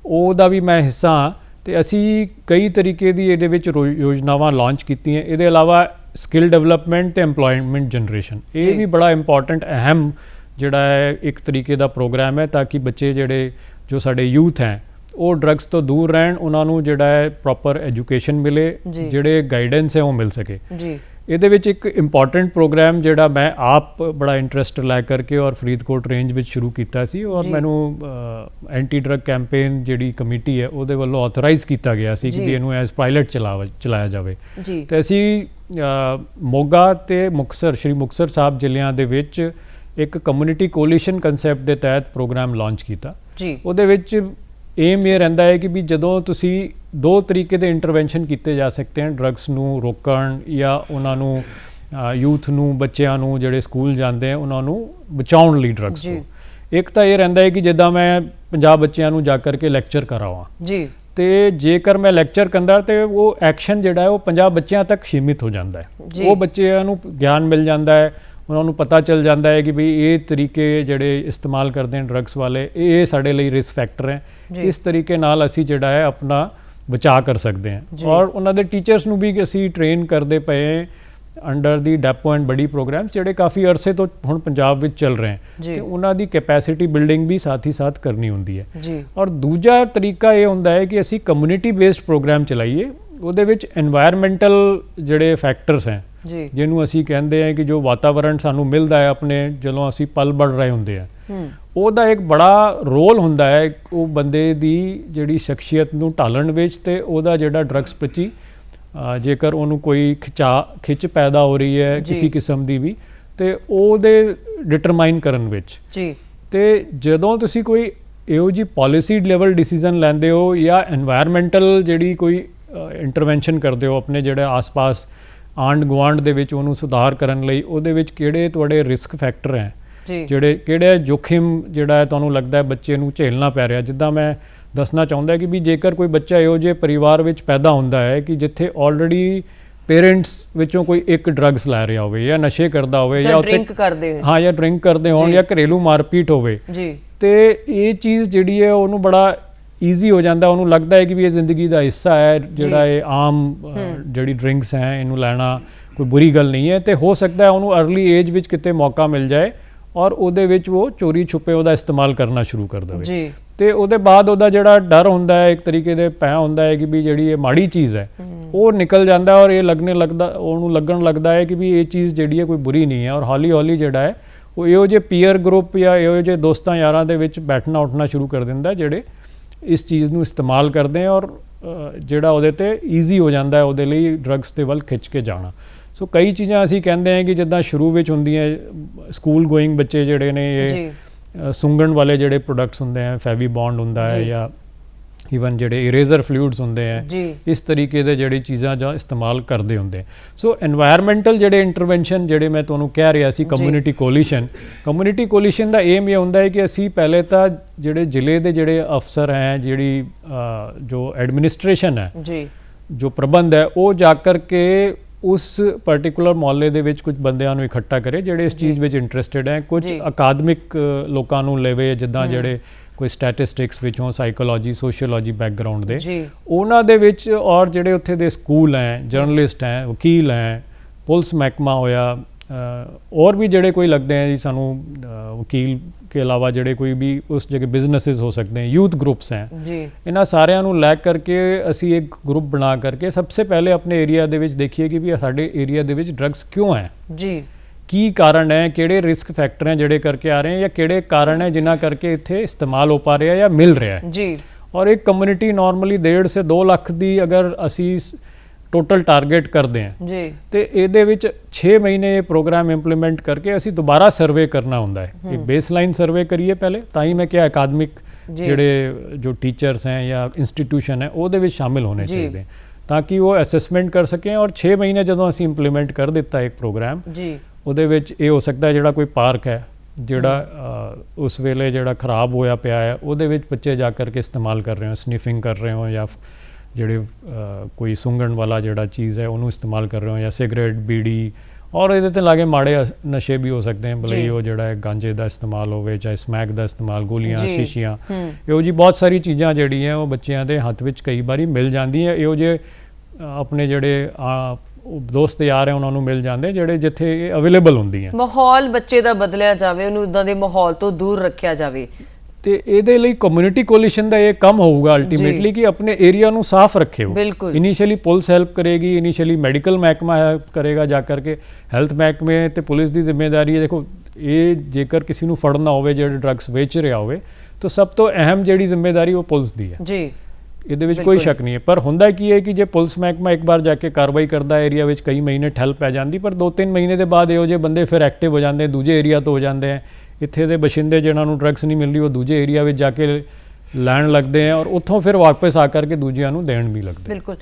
ਉਹਦਾ ਵੀ ਮੈਂ ਹਿੱਸਾ ਹਾਂ ਤੇ ਅਸੀਂ ਕਈ ਤਰੀਕੇ ਦੀ ਇਹਦੇ ਵਿੱਚ ਯੋਜਨਾਵਾਂ ਲਾਂਚ ਕੀਤੀਆਂ। ਇਹਦੇ ਇਲਾਵਾ ਸਕਿੱਲ ਡਿਵੈਲਪਮੈਂਟ ਤੇ ਐਮਪਲੋਇਮੈਂਟ ਜਨਰੇਸ਼ਨ, ਇਹ ਵੀ ਬੜਾ ਇੰਪੋਰਟੈਂਟ ਅਹਿਮ ਜਿਹੜਾ ਹੈ ਇੱਕ ਤਰੀਕੇ ਦਾ ਪ੍ਰੋਗਰਾਮ ਹੈ ਤਾਂ ਕਿ ਬੱਚੇ ਜਿਹੜੇ ਜੋ ਸਾਡੇ ਯੂਥ ਹੈ ਉਹ ਡਰੱਗਸ ਤੋਂ ਦੂਰ ਰਹਿਣ, ਉਹਨਾਂ ਨੂੰ ਜਿਹੜਾ ਹੈ ਪ੍ਰੋਪਰ ਐਜੂਕੇਸ਼ਨ ਮਿਲੇ, ਜਿਹੜੇ ਗਾਈਡੈਂਸ ਹੈ ਉਹ ਮਿਲ ਸਕੇ ਜੀ। ਇਹਦੇ ਵਿੱਚ ਇੱਕ ਇੰਪੋਰਟੈਂਟ ਪ੍ਰੋਗਰਾਮ ਜਿਹੜਾ ਮੈਂ ਆਪ ਬੜਾ ਇੰਟਰਸਟ ਲੈ ਕਰਕੇ ਔਰ ਫਰੀਦਕੋਟ ਰੇਂਜ ਵਿੱਚ ਸ਼ੁਰੂ ਕੀਤਾ ਸੀ ਔਰ ਮੈਨੂੰ ਐਂਟੀ ਡਰਗ ਕੈਂਪੇਨ ਜਿਹੜੀ ਕਮੇਟੀ ਹੈ ਉਹਦੇ ਵੱਲੋਂ ਆਥੋਰਾਈਜ਼ ਕੀਤਾ ਗਿਆ ਸੀ ਕਿ ਇਹਨੂੰ ਐਜ਼ ਪਾਇਲਟ ਚਲਾਇਆ ਜਾਵੇ ਤੇ ਅਸੀਂ ਮੋਗਾ ਤੇ ਮੁਕਤਸਰ, ਸ਼੍ਰੀ ਮੁਕਤਸਰ ਸਾਹਿਬ ਜ਼ਿਲ੍ਹਿਆਂ ਦੇ ਵਿੱਚ ਇੱਕ ਕਮਿਊਨਿਟੀ ਕੋਲੀਸ਼ਨ ਕਨਸੈਪਟ ਦੇ ਤਹਿਤ ਪ੍ਰੋਗਰਾਮ ਲਾਂਚ ਕੀਤਾ ਜੀ। ਉਹਦੇ ਵਿੱਚ ਏਮ ਇਹ ਰਹਿੰਦਾ ਹੈ ਕਿ ਵੀ ਜਦੋਂ ਤੁਸੀਂ ਦੋ ਤਰੀਕੇ ਦੇ ਇੰਟਰਵੈਂਸ਼ਨ ਕੀਤੇ ਜਾ ਸਕਦੇ ਹਨ ਡਰੱਗਸ ਨੂੰ ਰੋਕਣ ਜਾਂ ਉਹਨਾਂ ਨੂੰ ਯੂਥ ਨੂੰ, ਬੱਚਿਆਂ ਨੂੰ ਜਿਹੜੇ ਸਕੂਲ ਜਾਂਦੇ ਆ ਉਹਨਾਂ ਨੂੰ ਬਚਾਉਣ ਲਈ ਡਰੱਗਸ ਤੋਂ। ਇੱਕ ਤਾਂ ਇਹ ਰਹਿੰਦਾ ਹੈ ਕਿ ਜਿੱਦਾਂ ਮੈਂ 50 ਬੱਚਿਆਂ ਨੂੰ ਜਾ ਕਰਕੇ ਲੈਕਚਰ ਕਰਾਵਾਂ ਜੀ ਤੇ ਜੇਕਰ ਮੈਂ ਲੈਕਚਰ ਕਰਦਾ ਤੇ ਉਹ ਐਕਸ਼ਨ ਜਿਹੜਾ ਹੈ ਉਹ 50 ਬੱਚਿਆਂ ਤੱਕ ਸੀਮਿਤ ਹੋ ਜਾਂਦਾ ਹੈ। ਉਹ ਬੱਚਿਆਂ ਨੂੰ ਗਿਆਨ ਮਿਲ ਜਾਂਦਾ ਹੈ, ਉਹਨਾਂ ਨੂੰ ਪਤਾ ਚੱਲ ਜਾਂਦਾ ਹੈ ਕਿ ਵੀ ਇਹ ਤਰੀਕੇ ਜਿਹੜੇ ਇਸਤੇਮਾਲ ਕਰਦੇ ਨੇ ਡਰੱਗਸ ਵਾਲੇ, ਇਹ ਸਾਡੇ ਲਈ ਰਿਸਕ ਫੈਕਟਰ ਹੈ। ਇਸ ਤਰੀਕੇ ਨਾਲ ਅਸੀਂ ਜਿਹੜਾ ਹੈ ਆਪਣਾ ਬਚਾਅ ਕਰ ਸਕਦੇ ਹਾਂ। ਔਰ ਉਹਨਾਂ ਦੇ ਟੀਚਰਸ ਨੂੰ ਵੀ ਅਸੀਂ ਟ੍ਰੇਨ ਕਰਦੇ ਪਏ under the ਡੈਪੋ and buddy programme, ਜਿਹੜੇ ਕਾਫੀ ਅਰਸੇ ਤੋਂ ਹੁਣ ਪੰਜਾਬ ਵਿੱਚ ਚੱਲ ਰਹੇ ਹਨ, ਤੇ ਉਹਨਾਂ ਦੀ ਕੈਪੈਸਿਟੀ ਬਿਲਡਿੰਗ ਵੀ ਸਾਥ ਹੀ ਸਾਥ ਕਰਨੀ ਹੁੰਦੀ ਹੈ। ਔਰ ਦੂਜਾ ਤਰੀਕਾ ਇਹ ਹੁੰਦਾ ਹੈ ਕਿ ਅਸੀਂ ਕਮਿਊਨਿਟੀ ਬੇਸਡ ਪ੍ਰੋਗਰਾਮ ਚਲਾਈਏ। ਉਹਦੇ ਵਿੱਚ এনवायरमेंटल ਜਿਹੜੇ ਫੈਕਟਰਸ ਹੈ, ਜਿਹਨੂੰ ਅਸੀਂ ਕਹਿੰਦੇ ਹਾਂ ਕਿ ਜੋ ਵਾਤਾਵਰਣ ਸਾਨੂੰ ਮਿਲਦਾ ਹੈ ਆਪਣੇ ਜਦੋਂ ਅਸੀਂ ਪਲ ਬੜ ਰਹੇ ਹੁੰਦੇ ਆ, ਉਹਦਾ ਇੱਕ ਬੜਾ ਰੋਲ ਹੁੰਦਾ ਹੈ ਉਹ ਬੰਦੇ ਦੀ ਜਿਹੜੀ ਸ਼ਖਸੀਅਤ ਨੂੰ ਢਾਲਣ ਵਿੱਚ, ਤੇ ਉਹਦਾ ਜਿਹੜਾ ਡਰੱਗਸ ਪ੍ਰਤੀ ਜੇਕਰ ਉਹਨੂੰ ਕੋਈ ਖਿੱਚ ਪੈਦਾ ਹੋ ਰਹੀ ਹੈ ਕਿਸੇ ਕਿਸਮ ਦੀ ਵੀ, ਤੇ ਉਹਦੇ ਡਿਟਰਮਾਈਨ ਕਰਨ ਵਿੱਚ। ਤੇ ਜਦੋਂ ਤੁਸੀਂ ਕੋਈ ਇਹੋ ਜਿਹੀ ਪਾਲਿਸੀ ਲੈਵਲ ਡਿਸੀਜਨ ਲੈਂਦੇ ਹੋ ਜਾਂ এনवायरमेंटल ਜਿਹੜੀ ਕੋਈ ਇੰਟਰਵੈਂਸ਼ਨ ਕਰਦੇ ਹੋ ਆਪਣੇ ਜਿਹੜੇ ਆਸ-ਪਾਸ ਆਂਢ ਗੁਆਂਢ ਦੇ ਵਿੱਚ ਉਹਨੂੰ ਸੁਧਾਰ ਕਰਨ ਲਈ, ਉਹਦੇ ਵਿੱਚ ਕਿਹੜੇ ਤੁਹਾਡੇ ਰਿਸਕ ਫੈਕਟਰ ਹੈ, ਜਿਹੜੇ ਕਿਹੜੇ ਜੋਖਿਮ ਜਿਹੜਾ ਹੈ ਤੁਹਾਨੂੰ ਲੱਗਦਾ ਹੈ ਬੱਚੇ ਨੂੰ ਝੇਲਣਾ ਪੈ ਰਿਹਾ। ਜਿੱਦਾਂ ਮੈਂ ਦੱਸਣਾ ਚਾਹੁੰਦਾ ਕਿ ਵੀ ਜੇਕਰ ਕੋਈ ਬੱਚਾ ਇਹੋ ਜਿਹੇ ਪਰਿਵਾਰ ਵਿੱਚ ਪੈਦਾ ਹੁੰਦਾ ਹੈ ਕਿ ਜਿੱਥੇ ਆਲਰੇਡੀ ਪੇਰੈਂਟਸ ਵਿੱਚੋਂ ਕੋਈ ਇੱਕ ਡਰੱਗਸ ਲੈ ਰਿਹਾ ਹੋਵੇ ਜਾਂ ਨਸ਼ੇ ਕਰਦਾ ਹੋਵੇ ਜਾਂ ਡਰਿੰਕ ਕਰਦੇ ਹੋਣ ਜਾਂ ਘਰੇਲੂ ਮਾਰਪੀਟ ਹੋਵੇ, ਤੇ ਇਹ ਚੀਜ਼ ਜਿਹੜੀ ਹੈ ਉਹਨੂੰ ਬੜਾ ਈਜ਼ੀ ਹੋ ਜਾਂਦਾ, ਉਹਨੂੰ ਲੱਗਦਾ ਹੈ ਕਿ ਵੀ ਇਹ ਜ਼ਿੰਦਗੀ ਦਾ ਹਿੱਸਾ ਹੈ, ਜਿਹੜਾ ਇਹ ਆਮ ਜਿਹੜੀ ਡਰਿੰਕਸ ਹੈ ਇਹਨੂੰ ਲੈਣਾ ਕੋਈ ਬੁਰੀ ਗੱਲ ਨਹੀਂ ਹੈ। ਤੇ ਹੋ ਸਕਦਾ ਹੈ ਉਹਨੂੰ ਅਰਲੀ ਏਜ ਵਿੱਚ ਕਿਤੇ ਮੌਕਾ ਮਿਲ ਜਾਏ ਔਰ ਉਹਦੇ ਵਿੱਚ ਉਹ ਚੋਰੀ ਛੁਪੇ ਉਹਦਾ ਇਸਤੇਮਾਲ ਕਰਨਾ ਸ਼ੁਰੂ ਕਰ ਦੇਵੇ, ਤੇ ਉਹਦੇ ਬਾਅਦ ਉਹਦਾ ਜਿਹੜਾ ਡਰ ਹੁੰਦਾ ਹੈ, ਇੱਕ ਤਰੀਕੇ ਦੇ ਭੈ ਹੁੰਦਾ ਹੈ ਕਿ ਵੀ ਜਿਹੜੀ ਇਹ ਮਾੜੀ ਚੀਜ਼ ਹੈ ਉਹ ਨਿਕਲ ਜਾਂਦਾ ਔਰ ਇਹ ਉਹਨੂੰ ਲੱਗਣ ਲੱਗਦਾ ਹੈ ਕਿ ਵੀ ਇਹ ਚੀਜ਼ ਜਿਹੜੀ ਹੈ ਕੋਈ ਬੁਰੀ ਨਹੀਂ ਹੈ। ਔਰ ਹੌਲੀ ਹੌਲੀ ਜਿਹੜਾ ਹੈ ਉਹ ਇਹੋ ਜਿਹੇ ਪੀਅਰ ਗਰੁੱਪ ਜਾਂ ਇਹੋ ਜਿਹੇ ਦੋਸਤਾਂ ਯਾਰਾਂ ਦੇ ਵਿੱਚ ਬੈਠਣਾ ਉੱਠਣਾ ਸ਼ੁਰੂ ਕਰ ਦਿੰਦਾ ਜਿਹੜੇ ਇਸ ਚੀਜ਼ ਨੂੰ ਇਸਤੇਮਾਲ ਕਰਦੇ ਆ, ਔਰ ਜਿਹੜਾ ਉਹਦੇ ਤੇ ਈਜ਼ੀ ਹੋ ਜਾਂਦਾ ਹੈ ਉਹਦੇ ਲਈ ਡਰੱਗਸ ਦੇ ਵੱਲ ਖਿੱਚ ਕੇ ਜਾਣਾ। ਸੋ ਕਈ ਚੀਜ਼ਾਂ ਅਸੀਂ ਕਹਿੰਦੇ ਹਾਂ ਕਿ ਜਿੱਦਾਂ ਸ਼ੁਰੂ ਵਿੱਚ ਹੁੰਦੀਆਂ, ਸਕੂਲ ਗੋਇੰਗ ਬੱਚੇ ਜਿਹੜੇ ਨੇ ਇਹ ਸੁੰਗਣ ਵਾਲੇ ਜਿਹੜੇ ਪ੍ਰੋਡਕਟਸ ਹੁੰਦੇ ਆ, ਫੈਵੀ ਬੌਂਡ ਹੁੰਦਾ ਹੈ ਜਾਂ ਈਵਨ ਜਿਹੜੇ ਇਰੇਜ਼ਰ ਫਲੂਇਡਸ ਹੁੰਦੇ ਆ, ਇਸ ਤਰੀਕੇ ਦੇ ਜਿਹੜੀ ਚੀਜ਼ਾਂ ਜਾਂ ਇਸਤੇਮਾਲ ਕਰਦੇ ਹੁੰਦੇ। ਸੋ এনवायरमेंटल ਜਿਹੜੇ ਇੰਟਰਵੈਂਸ਼ਨ ਜਿਹੜੇ ਮੈਂ ਤੁਹਾਨੂੰ ਕਹਿ ਰਿਹਾ ਸੀ, ਕਮਿਊਨਿਟੀ ਕੋਲੀਸ਼ਨ ਦਾ ਏਮ ਇਹ ਹੁੰਦਾ ਹੈ ਕਿ ਅਸੀਂ ਪਹਿਲੇ ਤਾਂ ਜਿਹੜੇ ਜ਼ਿਲ੍ਹੇ ਦੇ ਜਿਹੜੇ ਅਫਸਰ ਹੈ, ਜਿਹੜੀ ਜੋ ਐਡਮਿਨਿਸਟ੍ਰੇਸ਼ਨ ਹੈ, ਜੋ ਪ੍ਰਬੰਧ ਹੈ, ਉਹ ਜਾ ਕਰਕੇ ਉਸ ਪਾਰਟਿਕੂਲਰ ਮੁਹੱਲੇ ਦੇ ਵਿੱਚ ਕੁਝ ਬੰਦਿਆਂ ਨੂੰ ਇਕੱਠਾ ਕਰੇ ਜਿਹੜੇ ਇਸ ਚੀਜ਼ ਵਿੱਚ ਇੰਟਰਸਟਿਡ ਹੈ, ਕੁਝ ਅਕਾਦਮਿਕ ਲੋਕਾਂ ਨੂੰ ਲਵੇ ਜਿੱਦਾਂ ਜਿਹੜੇ ਕੋਈ ਸਟੈਟਿਸਟਿਕਸ ਵਿੱਚੋਂ, ਸਾਈਕੋਲੋਜੀ ਸੋਸ਼ੀਓਲੋਜੀ ਬੈਕਗਰਾਊਂਡ ਦੇ, ਉਹਨਾਂ ਦੇ ਵਿੱਚ, ਔਰ ਜਿਹੜੇ ਉੱਥੇ ਦੇ ਸਕੂਲ ਹੈ, ਜਰਨਲਿਸਟ ਹੈ, ਵਕੀਲ ਹੈ, ਪੁਲਿਸ ਮਹਿਕਮਾ ਹੋਇਆ, और भी ਜਿਹੜੇ ਕੋਈ लगते हैं जी सानू वकील के अलावा ਜਿਹੜੇ ਕੋਈ भी उस जगह बिजनेसेस हो सकते हैं, यूथ ग्रुप्स हैं जी, इन्हां सारिਆਂ ਨੂੰ ਲੈ ਕਰਕੇ ਅਸੀਂ एक ग्रुप बना करके सबसे पहले अपने एरिया ਦੇ ਵਿੱਚ ਦੇਖੀਏ ਕਿ ਵੀ ਸਾਡੇ ਏਰੀਆ ਦੇ ਵਿੱਚ ਡਰੱਗਸ ਕਿਉਂ ਹੈ ਜੀ, ਕੀ ਕਾਰਨ ਹੈ, ਕਿਹੜੇ ਰਿਸਕ ਫੈਕਟਰ ਹੈ ਜਿਹੜੇ ਕਰਕੇ ਆ ਰਹੇ हैं, ਜਾਂ ਕਿਹੜੇ ਕਾਰਨ ਹੈ ਜਿਨ੍ਹਾਂ ਕਰਕੇ ਇੱਥੇ ਇਸਤੇਮਾਲ ਹੋ ਪਾ ਰਿਹਾ ਜਾਂ ਮਿਲ ਰਿਹਾ ਹੈ ਜੀ। और एक कम्युनिटी नॉर्मली 1.5 से 2 ਲੱਖ ਦੀ अगर ਅਸੀਂ टोटल टारगेट करते हैं जी, तो ये 6 महीने ये प्रोग्राम इंप्लीमेंट करके असी दोबारा सर्वे करना होंदा है। एक बेसलाइन सर्वे करिए पहले, ताई मैं क्या अकादमिक जेड़े जो टीचर्स हैं या इंस्टीट्यूशन है वो शामिल होने चाहिए ताकि वो असैसमेंट कर सकें। और 6 महीने जो असी इंप्लीमेंट कर दिता एक प्रोग्राम वो ये हो सकता है जोड़ा कोई पार्क है जोड़ा उस वेले जोड़ा खराब होया पिया है वो बच्चे जा करके इस्तेमाल कर रहे हो, स्निफिंग कर रहे हो, या ਜਿਹੜੇ ਕੋਈ ਸੁੰਘਣ ਵਾਲਾ ਜਿਹੜਾ ਚੀਜ਼ ਹੈ ਉਹਨੂੰ ਇਸਤੇਮਾਲ ਕਰ ਰਹੇ ਹੋ, ਜਾਂ ਸਿਗਰਟ ਬੀੜੀ, ਔਰ ਇਹਦੇ ਤੇ ਲਾਗੇ ਮਾੜੇ ਨਸ਼ੇ ਵੀ ਹੋ ਸਕਦੇ ਹਨ, ਭਲੇ ਉਹ ਜਿਹੜਾ ਹੈ ਗਾਂਜੇ ਦਾ ਇਸਤੇਮਾਲ ਹੋਵੇ, ਚਾਹੇ ਸਮੈਕ ਦਾ ਇਸਤੇਮਾਲ, ਗੋਲੀਆਂ, ਸ਼ੀਸ਼ੀਆਂ, ਇਹੋ ਜਿਹੀ ਬਹੁਤ ਸਾਰੀ ਚੀਜ਼ਾਂ ਜਿਹੜੀਆਂ ਉਹ ਬੱਚਿਆਂ ਦੇ ਹੱਥ ਵਿੱਚ ਕਈ ਵਾਰੀ ਮਿਲ ਜਾਂਦੀਆਂ। ਇਹੋ ਜਿਹੇ ਆਪਣੇ ਜਿਹੜੇ ਦੋਸਤ ਯਾਰ ਹੈ ਉਹਨਾਂ ਨੂੰ ਮਿਲ ਜਾਂਦੇ ਜਿਹੜੇ ਜਿੱਥੇ ਇਹ ਅਵੇਲੇਬਲ ਹੁੰਦੀਆਂ। ਮਾਹੌਲ ਬੱਚੇ ਦਾ ਬਦਲਿਆ ਜਾਵੇ, ਉਹਨੂੰ ਇਦਾਂ ਦੇ ਮਾਹੌਲ ਤੋਂ ਦੂਰ ਰੱਖਿਆ ਜਾਵੇ, ਤੇ ਇਹਦੇ ਲਈ ਕਮਿਊਨਿਟੀ ਕੋਲੀਸ਼ਨ ਦਾ ਇਹ ਕੰਮ ਹੋਊਗਾ ਅਲਟੀਮੇਟਲੀ ਕਿ ਆਪਣੇ ਏਰੀਆ ਨੂੰ ਸਾਫ਼ ਰੱਖੇ। ਇਨੀਸ਼ੀਅਲੀ ਪੁਲਿਸ ਹੈਲਪ ਕਰੇਗੀ, ਇਨੀਸ਼ੀਅਲੀ ਮੈਡੀਕਲ ਮਹਿਕਮਾ ਹੈਲਪ ਕਰੇਗਾ ਜਾ ਕਰਕੇ, ਹੈਲਥ ਮਹਿਕਮੇ ਤੇ ਪੁਲਿਸ ਦੀ ਜ਼ਿੰਮੇਵਾਰੀ ਹੈ। ਦੇਖੋ ਇਹ ਜੇਕਰ ਕਿਸੇ ਨੂੰ ਫੜਨਾ ਹੋਵੇ ਜਿਹੜਾ ਡਰੱਗਸ ਵੇਚ ਰਿਹਾ ਹੋਵੇ ਤਾਂ ਸਭ ਤੋਂ ਅਹਿਮ ਜਿਹੜੀ ਜ਼ਿੰਮੇਵਾਰੀ ਉਹ ਪੁਲਿਸ ਦੀ ਹੈ ਜੀ, ਇਹਦੇ ਵਿੱਚ ਕੋਈ ਸ਼ੱਕ ਨਹੀਂ ਹੈ। ਪਰ ਹੁੰਦਾ ਕੀ ਹੈ ਕਿ ਜੇ ਪੁਲਿਸ ਮਹਿਕਮਾ ਇੱਕ ਵਾਰ ਜਾ ਕੇ ਕਾਰਵਾਈ ਕਰਦਾ ਏਰੀਆ ਵਿੱਚ ਕਈ ਮਹੀਨੇ ਠੱਲ ਪੈ ਜਾਂਦੀ, ਪਰ 2-3 ਮਹੀਨੇ ਦੇ ਬਾਅਦ ਇਹੋ ਜਿਹੇ ਬੰਦੇ ਫਿਰ ਐਕਟਿਵ ਹੋ ਜਾਂਦੇ, ਦੂਜੇ ਏਰੀਆ ਤੋਂ ਹੋ ਜਾਂਦੇ ਹੈ। ਇੱਥੇ ਦੇ ਬਸ਼ਿੰਦੇ ਜਿਨ੍ਹਾਂ ਨੂੰ ਡਰੱਗਸ ਨਹੀਂ ਮਿਲ ਰਹੀ ਉਹ ਦੂਜੇ ਏਰੀਆ ਵਿੱਚ ਜਾ ਕੇ ਲੈਣ ਲੱਗਦੇ ਆ, ਔਰ ਉੱਥੋਂ ਫਿਰ ਵਾਪਸ ਆ ਕਰਕੇ ਦੂਜਿਆਂ ਨੂੰ ਦੇਣ ਵੀ ਲੱਗਦੇ। ਬਿਲਕੁਲ,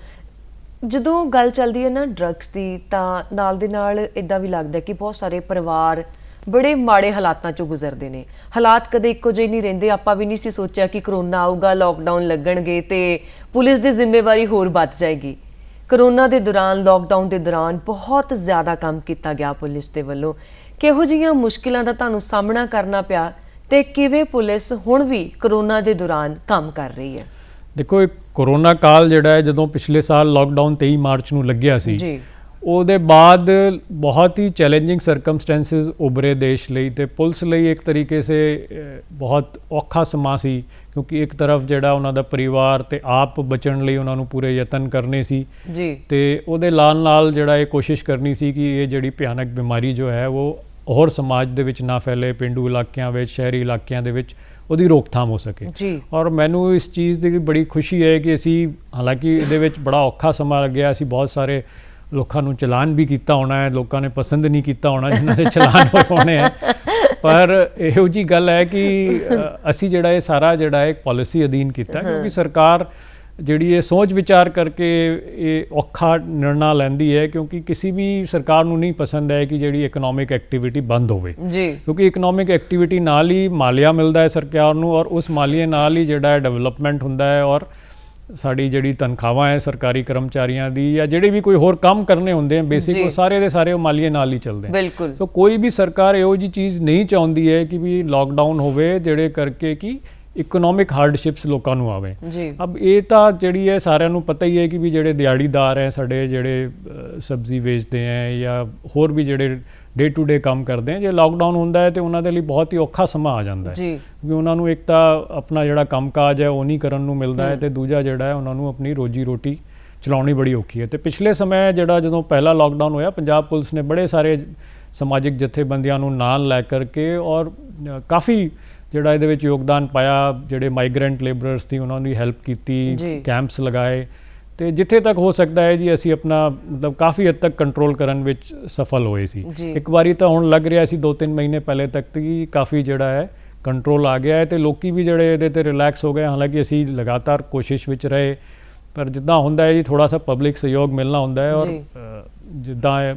ਜਦੋਂ ਗੱਲ ਚੱਲਦੀ ਹੈ ਨਾ ਡਰੱਗਸ ਦੀ, ਤਾਂ ਨਾਲ ਦੇ ਨਾਲ ਇੱਦਾਂ ਵੀ ਲੱਗਦਾ ਕਿ ਬਹੁਤ ਸਾਰੇ ਪਰਿਵਾਰ ਬੜੇ ਮਾੜੇ ਹਾਲਾਤਾਂ ਚੋਂ ਗੁਜ਼ਰਦੇ ਨੇ। ਹਾਲਾਤ ਕਦੇ ਇੱਕੋ ਜਿਹੇ ਨਹੀਂ ਰਹਿੰਦੇ। ਆਪਾਂ ਵੀ ਨਹੀਂ ਸੀ ਸੋਚਿਆ ਕਿ ਕਰੋਨਾ ਆਊਗਾ, ਲੋਕਡਾਊਨ ਲੱਗਣਗੇ ਤੇ ਪੁਲਿਸ ਦੀ ਜ਼ਿੰਮੇਵਾਰੀ ਹੋਰ ਵੱਧ ਜਾਏਗੀ। ਕਰੋਨਾ ਦੇ ਦੌਰਾਨ, ਲੋਕਡਾਊਨ ਦੇ ਦੌਰਾਨ ਬਹੁਤ ਜ਼ਿਆਦਾ ਕੰਮ ਕੀਤਾ ਗਿਆ ਪੁਲਿਸ ਦੇ ਵੱਲੋਂ। ਕਿਹੋ ਜਿਹੀਆਂ ਮੁਸ਼ਕਿਲਾਂ ਦਾ ਤੁਹਾਨੂੰ ਸਾਹਮਣਾ ਕਰਨਾ ਪਿਆ ਤੇ ਕਿਵੇਂ ਪੁਲਿਸ ਹੁਣ ਵੀ ਕਰੋਨਾ ਦੇ ਦੌਰਾਨ ਕੰਮ ਕਰ ਰਹੀ ਹੈ? ਦੇਖੋ, ਇਹ ਕਰੋਨਾ ਕਾਲ ਜਿਹੜਾ ਹੈ, ਜਦੋਂ ਪਿਛਲੇ ਸਾਲ ਲੋਕਡਾਊਨ 23 ਮਾਰਚ ਨੂੰ ਲੱਗਿਆ ਸੀ ਜੀ, ਉਹਦੇ ਬਾਅਦ ਬਹੁਤ ਹੀ ਚੈਲੰਜਿੰਗ ਸਰਕਮਸਟੈਂਸਿਸ ਉਭਰੇ ਦੇਸ਼ ਲਈ ਤੇ ਪੁਲਿਸ ਲਈ ਇੱਕ ਤਰੀਕੇ ਸੇ ਬਹੁਤ ਔਖਾ ਸਮਾਂ ਸੀ, ਕਿਉਂਕਿ ਇੱਕ ਤਰਫ ਜਿਹੜਾ ਉਹਨਾਂ ਦਾ ਪਰਿਵਾਰ ਤੇ ਆਪ ਬਚਣ ਲਈ ਉਹਨਾਂ ਨੂੰ ਪੂਰੇ ਯਤਨ ਕਰਨੇ ਸੀ ਜੀ, ਤੇ ਉਹਦੇ ਨਾਲ ਜਿਹੜਾ ਇਹ ਕੋਸ਼ਿਸ਼ ਕਰਨੀ ਸੀ ਕਿ ਇਹ ਜਿਹੜੀ ਭਿਆਨਕ ਬਿਮਾਰੀ ਜੋ ਹੈ ਉਹ ਹੋਰ ਸਮਾਜ ਦੇ ਵਿੱਚ ਨਾ ਫੈਲੇ, ਪਿੰਡੂ ਇਲਾਕਿਆਂ ਵਿੱਚ, ਸ਼ਹਿਰੀ ਇਲਾਕਿਆਂ ਦੇ ਵਿੱਚ ਉਹਦੀ ਰੋਕਥਾਮ ਹੋ ਸਕੇ। ਜੀ, ਔਰ ਮੈਨੂੰ ਇਸ ਚੀਜ਼ ਦੀ ਬੜੀ ਖੁਸ਼ੀ ਹੈ ਕਿ ਅਸੀਂ, ਹਾਲਾਂਕਿ ਇਹਦੇ ਵਿੱਚ ਬੜਾ ਔਖਾ ਸਮਾਂ ਲੱਗਿਆ, ਅਸੀਂ ਬਹੁਤ ਸਾਰੇ ਲੋਕਾਂ ਨੂੰ ਚਲਾਨ ਵੀ ਕੀਤਾ ਹੋਣਾ ਹੈ, ਲੋਕਾਂ ਨੇ ਪਸੰਦ ਨਹੀਂ ਕੀਤਾ ਹੋਣਾ ਜਿਨ੍ਹਾਂ ਦੇ ਚਲਾਨ ਹੋਏ ਹੋਣੇ ਹੈ, ਪਰ ਇਹੋ ਜਿਹੀ ਗੱਲ ਹੈ ਕਿ ਅਸੀਂ ਜਿਹੜਾ ਇਹ ਸਾਰਾ ਜਿਹੜਾ ਇੱਕ ਪਾਲਿਸੀ ਅਧੀਨ ਕੀਤਾ, ਕਿਉਂਕਿ ਸਰਕਾਰ ਜਿਹੜੀ ਇਹ ਸੋਚ ਵਿਚਾਰ ਕਰਕੇ ਇਹ ਔਖਾ ਨਿਰਣਾ ਲੈਂਦੀ ਹੈ, ਕਿਉਂਕਿ ਕਿਸੇ ਵੀ ਸਰਕਾਰ ਨੂੰ ਨਹੀਂ ਪਸੰਦ ਹੈ ਕਿ ਜਿਹੜੀ ਇਕਨੋਮਿਕ ਐਕਟੀਵਿਟੀ ਬੰਦ ਹੋਵੇ ਜੀ, ਕਿਉਂਕਿ ਇਕਨੋਮਿਕ ਐਕਟੀਵਿਟੀ ਨਾਲ ਹੀ ਮਾਲੀਆ ਮਿਲਦਾ ਹੈ ਸਰਕਾਰ ਨੂੰ ਔਰ ਉਸ ਮਾਲੀਏ ਨਾਲ ਹੀ ਜਿਹੜਾ ਹੈ ਡਿਵੈਲਪਮੈਂਟ ਹੁੰਦਾ ਹੈ ਔਰ ਸਾਡੀ ਜਿਹੜੀ ਤਨਖਾਹਾਂ ਹੈ ਸਰਕਾਰੀ ਕਰਮਚਾਰੀਆਂ ਦੀ ਜਾਂ ਜਿਹੜੇ ਵੀ ਕੋਈ ਹੋਰ ਕੰਮ ਕਰਨੇ ਹੁੰਦੇ ਆ ਬੇਸਿਕ, ਉਹ ਸਾਰੇ ਦੇ ਸਾਰੇ ਉਹ ਮਾਲੀਏ ਨਾਲ ਹੀ ਚੱਲਦੇ ਆ। ਬਿਲਕੁਲ। ਸੋ ਕੋਈ ਵੀ ਸਰਕਾਰ ਇਹੋ ਜਿਹੀ ਚੀਜ਼ ਨਹੀਂ ਚਾਹੁੰਦੀ ਹੈ ਕਿ ਵੀ ਲੋਕਡਾਊਨ ਹੋਵੇ ਜਿਹੜੇ ਕਰਕੇ ਕਿ ਇਕਨੋਮਿਕ ਹਾਰਡਸ਼ਿਪਸ ਲੋਕਾਂ ਨੂੰ ਆਵੇ। ਅਬ ਇਹ ਤਾਂ ਜਿਹੜੀ ਹੈ ਸਾਰਿਆਂ ਨੂੰ ਪਤਾ ਹੀ ਹੈ ਕਿ ਵੀ ਜਿਹੜੇ ਦਿਹਾੜੀਦਾਰ ਹੈ ਸਾਡੇ, ਜਿਹੜੇ ਸਬਜ਼ੀ ਵੇਚਦੇ ਹੈ ਜਾਂ ਹੋਰ ਵੀ ਜਿਹੜੇ ਡੇ ਟੂ ਡੇ ਕੰਮ ਕਰਦੇ ਆ, ਜੇ ਲਾਕਡਾਊਨ ਹੁੰਦਾ ਹੈ ਤਾਂ ਉਹਨਾਂ ਦੇ ਲਈ ਬਹੁਤ ਹੀ ਔਖਾ ਸਮਾਂ ਆ ਜਾਂਦਾ ਹੈ, ਕਿਉਂਕਿ ਉਹਨਾਂ ਨੂੰ ਇੱਕ ਤਾਂ ਆਪਣਾ ਜਿਹੜਾ ਕੰਮਕਾਜ ਹੈ ਉਹ ਨਹੀਂ ਕਰਨ ਨੂੰ ਮਿਲਦਾ ਹੈ ਤੇ ਦੂਜਾ ਜਿਹੜਾ ਹੈ ਉਹਨਾਂ ਨੂੰ ਆਪਣੀ ਰੋਜੀ ਰੋਟੀ ਚਲਾਉਣੀ ਬੜੀ ਔਖੀ ਹੈ। ਤੇ ਪਿਛਲੇ ਸਮੇਂ ਜਿਹੜਾ ਜਦੋਂ ਪਹਿਲਾ ਲਾਕਡਾਊਨ ਹੋਇਆ, ਪੰਜਾਬ ਪੁਲਿਸ ਨੇ ਬੜੇ ਸਾਰੇ ਸਮਾਜਿਕ ਜਥੇਬੰਦੀਆਂ ਨੂੰ ਨਾਲ ਲੈ ਕਰਕੇ ਔਰ ਕਾਫੀ ਜਿਹੜਾ ਇਹਦੇ ਵਿੱਚ ਯੋਗਦਾਨ ਪਾਇਆ, ਜਿਹੜੇ ਮਾਈਗਰੈਂਟ ਲੇਬਰਰਸ ਸੀ ਉਹਨਾਂ ਦੀ ਹੈਲਪ ਕੀਤੀ, ਕੈਂਪਸ ਲਗਾਏ ਤੇ ਜਿੱਥੇ ਤੱਕ ਹੋ ਸਕਦਾ ਹੈ ਜੀ ਅਸੀਂ ਆਪਣਾ ਮਤਲਬ ਕਾਫੀ ਹੱਦ ਤੱਕ ਕੰਟਰੋਲ ਕਰਨ ਵਿੱਚ ਸਫਲ ਹੋਏ ਸੀ। ਇੱਕ ਵਾਰੀ ਤਾਂ ਹੁਣ ਲੱਗ ਰਿਹਾ ਸੀ 2-3 ਮਹੀਨੇ ਪਹਿਲੇ ਤੱਕ ਕਿ ਕਾਫੀ ਜਿਹੜਾ ਹੈ ਕੰਟਰੋਲ ਆ ਗਿਆ ਹੈ ਤੇ ਲੋਕੀ ਵੀ ਜਿਹੜੇ ਇਹਦੇ ਤੇ ਰਿਲੈਕਸ ਹੋ ਗਏ। ਹਾਲਾਂਕਿ ਅਸੀਂ ਲਗਾਤਾਰ ਕੋਸ਼ਿਸ਼ ਵਿੱਚ ਰਹੇ, ਪਰ ਜਿੱਦਾਂ ਹੁੰਦਾ ਹੈ ਜੀ ਥੋੜਾ ਸਾ ਪਬਲਿਕ ਸਹਿਯੋਗ ਮਿਲਣਾ ਹੁੰਦਾ ਹੈ ਔਰ ਜਿੱਦਾਂ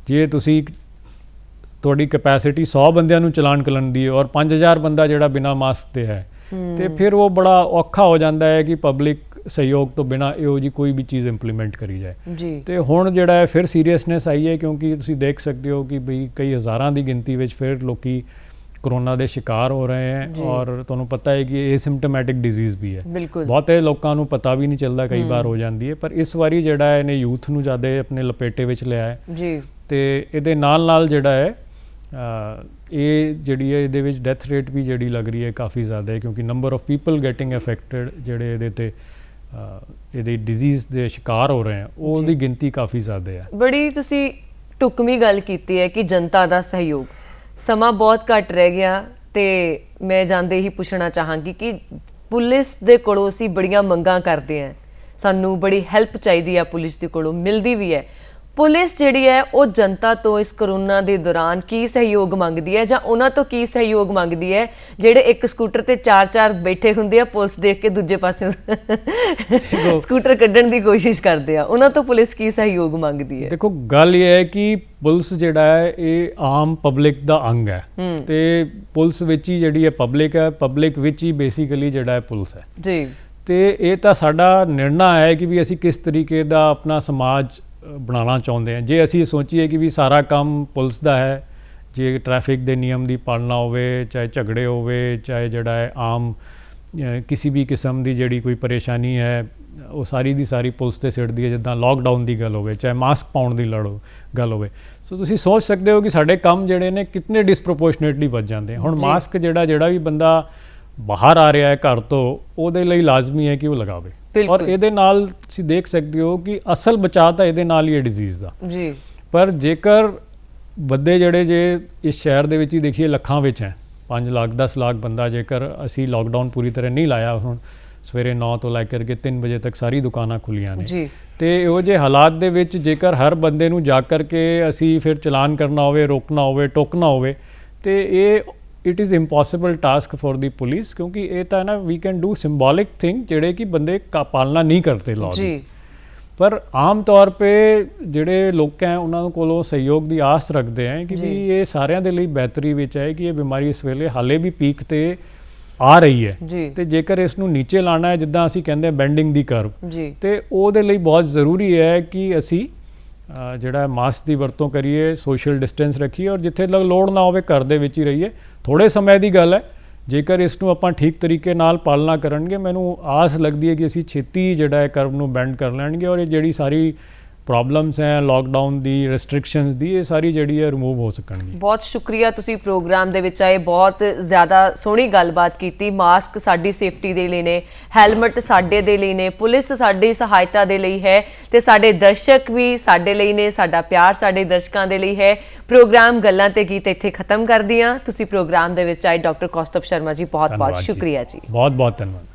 ਜੇ ਤੁਸੀਂ ਤੁਹਾਡੀ ਕੈਪੈਸਿਟੀ 100 ਬੰਦਿਆਂ ਨੂੰ ਚਲਾਨ ਕਰਨ ਦੀ ਔਰ 5000 ਬੰਦਾ ਜਿਹੜਾ ਬਿਨਾਂ ਮਾਸਕ ਤੇ ਹੈ ਤੇ ਫਿਰ ਉਹ ਬੜਾ ਔਖਾ ਹੋ ਜਾਂਦਾ ਹੈ ਕਿ ਪਬਲਿਕ ਸਹਿਯੋਗ ਤੋਂ ਬਿਨਾਂ ਇਹੋ ਜਿਹੀ ਕੋਈ ਵੀ ਚੀਜ਼ ਇੰਪਲੀਮੈਂਟ ਕਰੀ ਜਾਏ। ਤੇ ਹੁਣ ਜਿਹੜਾ ਹੈ ਫਿਰ ਸੀਰੀਅਸਨੈਸ ਆਈ ਹੈ, ਕਿਉਂਕਿ ਤੁਸੀਂ ਦੇਖ ਸਕਦੇ ਹੋ ਕਿ ਬਈ ਕਈ ਹਜ਼ਾਰਾਂ ਦੀ ਗਿਣਤੀ ਵਿੱਚ ਫਿਰ ਲੋਕੀ ਕੋਰੋਨਾ ਦੇ ਸ਼ਿਕਾਰ ਹੋ ਰਹੇ ਹੈ ਔਰ ਤੁਹਾਨੂੰ ਪਤਾ ਹੈ ਕਿ ਏਸਿਮਟੋਮੈਟਿਕ ਡਿਜ਼ੀਜ਼ ਵੀ ਹੈ, ਬਹੁਤੇ ਲੋਕਾਂ ਨੂੰ ਪਤਾ ਵੀ ਨਹੀਂ ਚੱਲਦਾ, ਕਈ ਵਾਰ ਹੋ ਜਾਂਦੀ ਹੈ, ਪਰ ਇਸ ਵਾਰੀ ਜਿਹੜਾ ਇਹਨੇ ਯੂਥ ਨੂੰ ਜ਼ਿਆਦਾ ਆਪਣੇ ਲਪੇਟੇ ਵਿੱਚ ਲਿਆ ਹੈ ਤੇ ਇਹਦੇ ਨਾਲ ਜਿਹੜਾ ਹੈ ਇਹ ਜਿਹੜੀ ਹੈ ਇਹਦੇ ਵਿੱਚ ਡੈਥ ਰੇਟ ਵੀ ਜਿਹੜੀ ਲੱਗ ਰਹੀ ਹੈ ਕਾਫੀ ਜ਼ਿਆਦਾ ਹੈ, ਕਿਉਂਕਿ number of people getting affected ਜਿਹੜੇ ਇਹਦੇ ਤੇ ਇਹਦੀ ਡਿਜ਼ੀਜ਼ ਦੇ ਸ਼ਿਕਾਰ ਹੋ ਰਹੇ ਹੈ ਉਹਦੀ ਗਿਣਤੀ ਕਾਫੀ ਜ਼ਿਆਦਾ ਹੈ। ਬੜੀ ਤੁਸੀਂ ਟੁਕਮੀ ਗੱਲ ਕੀਤੀ ਹੈ ਕਿ ਜਨਤਾ ਦਾ ਸਹਿਯੋਗ, ਸਮਾਂ ਬਹੁਤ ਘੱਟ ਰਹਿ ਗਿਆ ਤੇ ਮੈਂ ਜਾਂਦੇ ਹੀ ਪੁੱਛਣਾ ਚਾਹਾਂਗੀ ਕਿ ਪੁਲਿਸ ਦੇ ਕੋਲੋਂ ਅਸੀਂ ਬੜੀਆਂ ਮੰਗਾਂ ਕਰਦੇ ਹਾਂ, ਸਾਨੂੰ ਬੜੀ ਹੈਲਪ ਚਾਹੀਦੀ ਹੈ, ਪੁਲਿਸ ਦੇ ਕੋਲੋਂ ਮਿਲਦੀ ਵੀ ਹੈ। ਪੁਲਿਸ ਜਿਹੜੀ ਹੈ ਉਹ ਜਨਤਾ ਤੋਂ ਇਸ ਕਰੋਨਾ ਦੇ ਦੌਰਾਨ ਕੀ ਸਹਿਯੋਗ ਮੰਗਦੀ ਹੈ ਜਾਂ ਉਹਨਾਂ ਤੋਂ ਕੀ ਸਹਿਯੋਗ ਮੰਗਦੀ ਹੈ ਜਿਹੜੇ ਇੱਕ ਸਕੂਟਰ ਤੇ 4-4 ਬੈਠੇ ਹੁੰਦੇ ਆ, ਪੁਲਿਸ ਦੇਖ ਕੇ ਦੂਜੇ ਪਾਸੇ ਸਕੂਟਰ ਕੱਢਣ ਦੀ ਕੋਸ਼ਿਸ਼ ਕਰਦੇ ਆ, ਉਹਨਾਂ ਤੋਂ ਪੁਲਿਸ ਕੀ ਸਹਿਯੋਗ ਮੰਗਦੀ ਹੈ? ਦੇਖੋ ਗੱਲ ਇਹ ਹੈ ਕਿ ਪੁਲਿਸ ਜਿਹੜਾ ਹੈ ਇਹ ਆਮ ਪਬਲਿਕ ਦਾ ਅੰਗ ਹੈ ਤੇ ਪੁਲਿਸ ਵਿੱਚ ਹੀ ਜਿਹੜੀ ਹੈ ਪਬਲਿਕ ਹੈ, ਪਬਲਿਕ ਵਿੱਚ ਹੀ ਬੇਸਿਕਲੀ ਜਿਹੜਾ ਹੈ ਪੁਲਿਸ ਹੈ ਜੀ। ਤੇ ਇਹ ਤਾਂ ਸਾਡਾ ਨਿਰਣਾ ਹੈ ਕਿ ਵੀ ਅਸੀਂ ਕਿਸ ਤਰੀਕੇ ਦਾ ਆਪਣਾ ਸਮਾਜ ਬਣਾਉਣਾ ਚਾਹੁੰਦੇ ਹਾਂ। ਜੇ ਅਸੀਂ ਸੋਚੀਏ ਕਿ ਵੀ ਸਾਰਾ ਕੰਮ ਪੁਲਿਸ ਦਾ ਹੈ, ਜੇ ਟ੍ਰੈਫਿਕ ਦੇ ਨਿਯਮ ਦੀ ਪਾਲਣਾ ਹੋਵੇ, ਚਾਹੇ ਝਗੜੇ ਹੋਵੇ, ਚਾਹੇ ਜਿਹੜਾ ਹੈ ਆਮ ਕਿਸੇ ਵੀ ਕਿਸਮ ਦੀ ਜਿਹੜੀ ਕੋਈ ਪਰੇਸ਼ਾਨੀ ਹੈ ਉਹ ਸਾਰੀ ਦੀ ਸਾਰੀ ਪੁਲਿਸ 'ਤੇ ਸਿੱਟਦੀ ਹੈ, ਜਿੱਦਾਂ ਲਾਕਡਾਊਨ ਦੀ ਗੱਲ ਹੋਵੇ, ਚਾਹੇ ਮਾਸਕ ਪਾਉਣ ਦੀ ਗੱਲ ਹੋਵੇ। ਸੋ ਤੁਸੀਂ ਸੋਚ ਸਕਦੇ ਹੋ ਕਿ ਸਾਡੇ ਕੰਮ ਜਿਹੜੇ ਨੇ ਕਿਤਨੇ ਡਿਸਪ੍ਰੋਪੋਰਸ਼ਨੇਟਲੀ ਵੱਧ ਜਾਂਦੇ। ਹੁਣ ਮਾਸਕ ਜਿਹੜਾ ਵੀ ਬੰਦਾ ਬਾਹਰ ਆ ਰਿਹਾ ਹੈ ਘਰ ਤੋਂ, ਉਹਦੇ ਲਈ ਲਾਜ਼ਮੀ ਹੈ ਕਿ ਉਹ ਲਗਾਵੇ ਔਰ ਇਹਦੇ ਨਾਲ ਤੁਸੀਂ ਦੇਖ ਸਕਦੇ ਹੋ ਕਿ ਅਸਲ ਬਚਾਅ ਤਾਂ ਇਹਦੇ ਨਾਲ ਹੀ ਹੈ ਡਿਜ਼ੀਜ਼ ਦਾ ਜੀ। ਪਰ ਜੇਕਰ ਵੱਡੇ ਜਿਹੜੇ ਜੇ ਇਸ ਸ਼ਹਿਰ ਦੇ ਵਿੱਚ ਹੀ ਦੇਖੀਏ ਲੱਖਾਂ ਵਿੱਚ ਹੈ, 5 ਲੱਖ 10 ਲੱਖ ਬੰਦਾ, ਜੇਕਰ ਅਸੀਂ ਲਾਕਡਾਊਨ ਪੂਰੀ ਤਰ੍ਹਾਂ ਨਹੀਂ ਲਾਇਆ, ਹੁਣ ਸਵੇਰੇ 9 ਤੋਂ ਲੈ ਕਰਕੇ 3 ਵਜੇ ਤੱਕ ਸਾਰੀ ਦੁਕਾਨਾਂ ਖੁੱਲੀਆਂ ਨੇ ਜੀ, ਤੇ ਇਹੋ ਜਿਹੇ ਹਾਲਾਤ ਦੇ ਵਿੱਚ ਜੇਕਰ ਹਰ ਬੰਦੇ ਨੂੰ ਜਾ ਕਰਕੇ ਅਸੀਂ ਫਿਰ ਚਲਾਨ ਕਰਨਾ ਹੋਵੇ, ਰੋਕਣਾ ਹੋਵੇ, ਟੋਕਣਾ ਹੋਵੇ, ਤੇ ਇਹ it is impossible task for the police, ਕਿਉਂਕਿ ਇਹ ਤਾਂ ਨਾ we can do symbolic thing ਜਿਹੜੇ ਕਿ ਬੰਦੇ ਪਾਲਣਾ ਨਹੀਂ ਕਰਦੇ ਲਾਅ ਦੀ। पर आम तौर पे ਜਿਹੜੇ ਲੋਕ ਹੈ ਉਹਨਾਂ ਕੋਲੋਂ ਸਹਿਯੋਗ ਦੀ ਆਸ ਰੱਖਦੇ ਹੈ ਕਿ ਵੀ ਇਹ ਸਾਰਿਆਂ ਦੇ ਲਈ ਬਿਹਤਰੀ ਵਿੱਚ ਹੈ ਕਿ ਇਹ ਬਿਮਾਰੀ ਇਸ ਵੇਲੇ ਹਾਲੇ ਵੀ ਪੀਕ ਤੇ ਆ ਰਹੀ ਹੈ ਤੇ ਜੇਕਰ ਇਸ ਨੂੰ ਨੀਚੇ ਲਾਣਾ ਹੈ ਜਿੱਦਾਂ ਅਸੀਂ ਕਹਿੰਦੇ ਬੈਂਡਿੰਗ ਦੀ ਕਰਵ ਤੇ ਉਹਦੇ ਲਈ ਬਹੁਤ ਜ਼ਰੂਰੀ ਹੈ ਕਿ ਅਸੀਂ ਜਿਹੜਾ ਮਾਸਕ ਦੀ ਵਰਤੋਂ ਕਰੀਏ, ਸੋਸ਼ਲ ਡਿਸਟੈਂਸ ਰੱਖੀਏ ਔਰ ਜਿੱਥੇ ਤੱਕ ਲੋੜ ਨਾ ਹੋਵੇ ਘਰ ਦੇ ਵਿੱਚ ਹੀ ਰਹੀਏ। ਥੋੜੇ ਸਮੇਂ ਦੀ ਗੱਲ ਹੈ, ਜੇਕਰ ਇਸ ਨੂੰ ਆਪਾਂ ਠੀਕ ਤਰੀਕੇ ਨਾਲ ਪਾਲਣਾ ਕਰਨਗੇ ਮੈਨੂੰ ਆਸ ਲੱਗਦੀ ਹੈ ਕਿ ਅਸੀਂ ਛੇਤੀ ਜਿਹੜਾ ਹੈ ਕਰਵ ਨੂੰ ਬੈਂਡ ਕਰ ਲੈਣਗੇ ਔਰ ਇਹ ਜਿਹੜੀ ਸਾਰੀ ਪ੍ਰੋਬਲਮਸ ਹੈ ਲੋਕਡਾਊਨ ਦੀ, ਰੈਸਟ੍ਰਿਕਸ਼ਨਸ ਦੀ, ਇਹ ਸਾਰੀ ਜਿਹੜੀ ਹੈ ਰਿਮੂਵ ਹੋ ਸਕਣਗੀ। ਬਹੁਤ ਸ਼ੁਕਰੀਆ, ਤੁਸੀਂ ਪ੍ਰੋਗਰਾਮ ਦੇ ਵਿੱਚ ਆਏ, ਬਹੁਤ ਜ਼ਿਆਦਾ ਸੋਹਣੀ ਗੱਲਬਾਤ ਕੀਤੀ। ਮਾਸਕ ਸਾਡੀ ਸੇਫਟੀ ਦੇ ਲਈ ਨੇ, ਹੈਲਮਟ ਸਾਡੇ ਦੇ ਲਈ ਨੇ, ਪੁਲਿਸ ਸਾਡੀ ਸਹਾਇਤਾ ਦੇ ਲਈ ਹੈ ਤੇ ਸਾਡੇ ਦਰਸ਼ਕ ਵੀ ਸਾਡੇ ਲਈ ਨੇ, ਸਾਡਾ ਪਿਆਰ ਸਾਡੇ ਦਰਸ਼ਕਾਂ ਦੇ ਲਈ ਹੈ। ਪ੍ਰੋਗਰਾਮ ਗੱਲਾਂ ਤੇ ਗੀਤ ਇੱਥੇ ਖਤਮ ਕਰਦੀ ਹਾਂ। ਤੁਸੀਂ ਪ੍ਰੋਗਰਾਮ ਦੇ ਵਿੱਚ ਆਏ ਡਾਕਟਰ ਕੌਸਤੁਭ ਸ਼ਰਮਾ ਜੀ, ਬਹੁਤ ਬਹੁਤ ਸ਼ੁਕਰੀਆ ਜੀ। ਬਹੁਤ ਬਹੁਤ ਧੰਨਵਾਦ।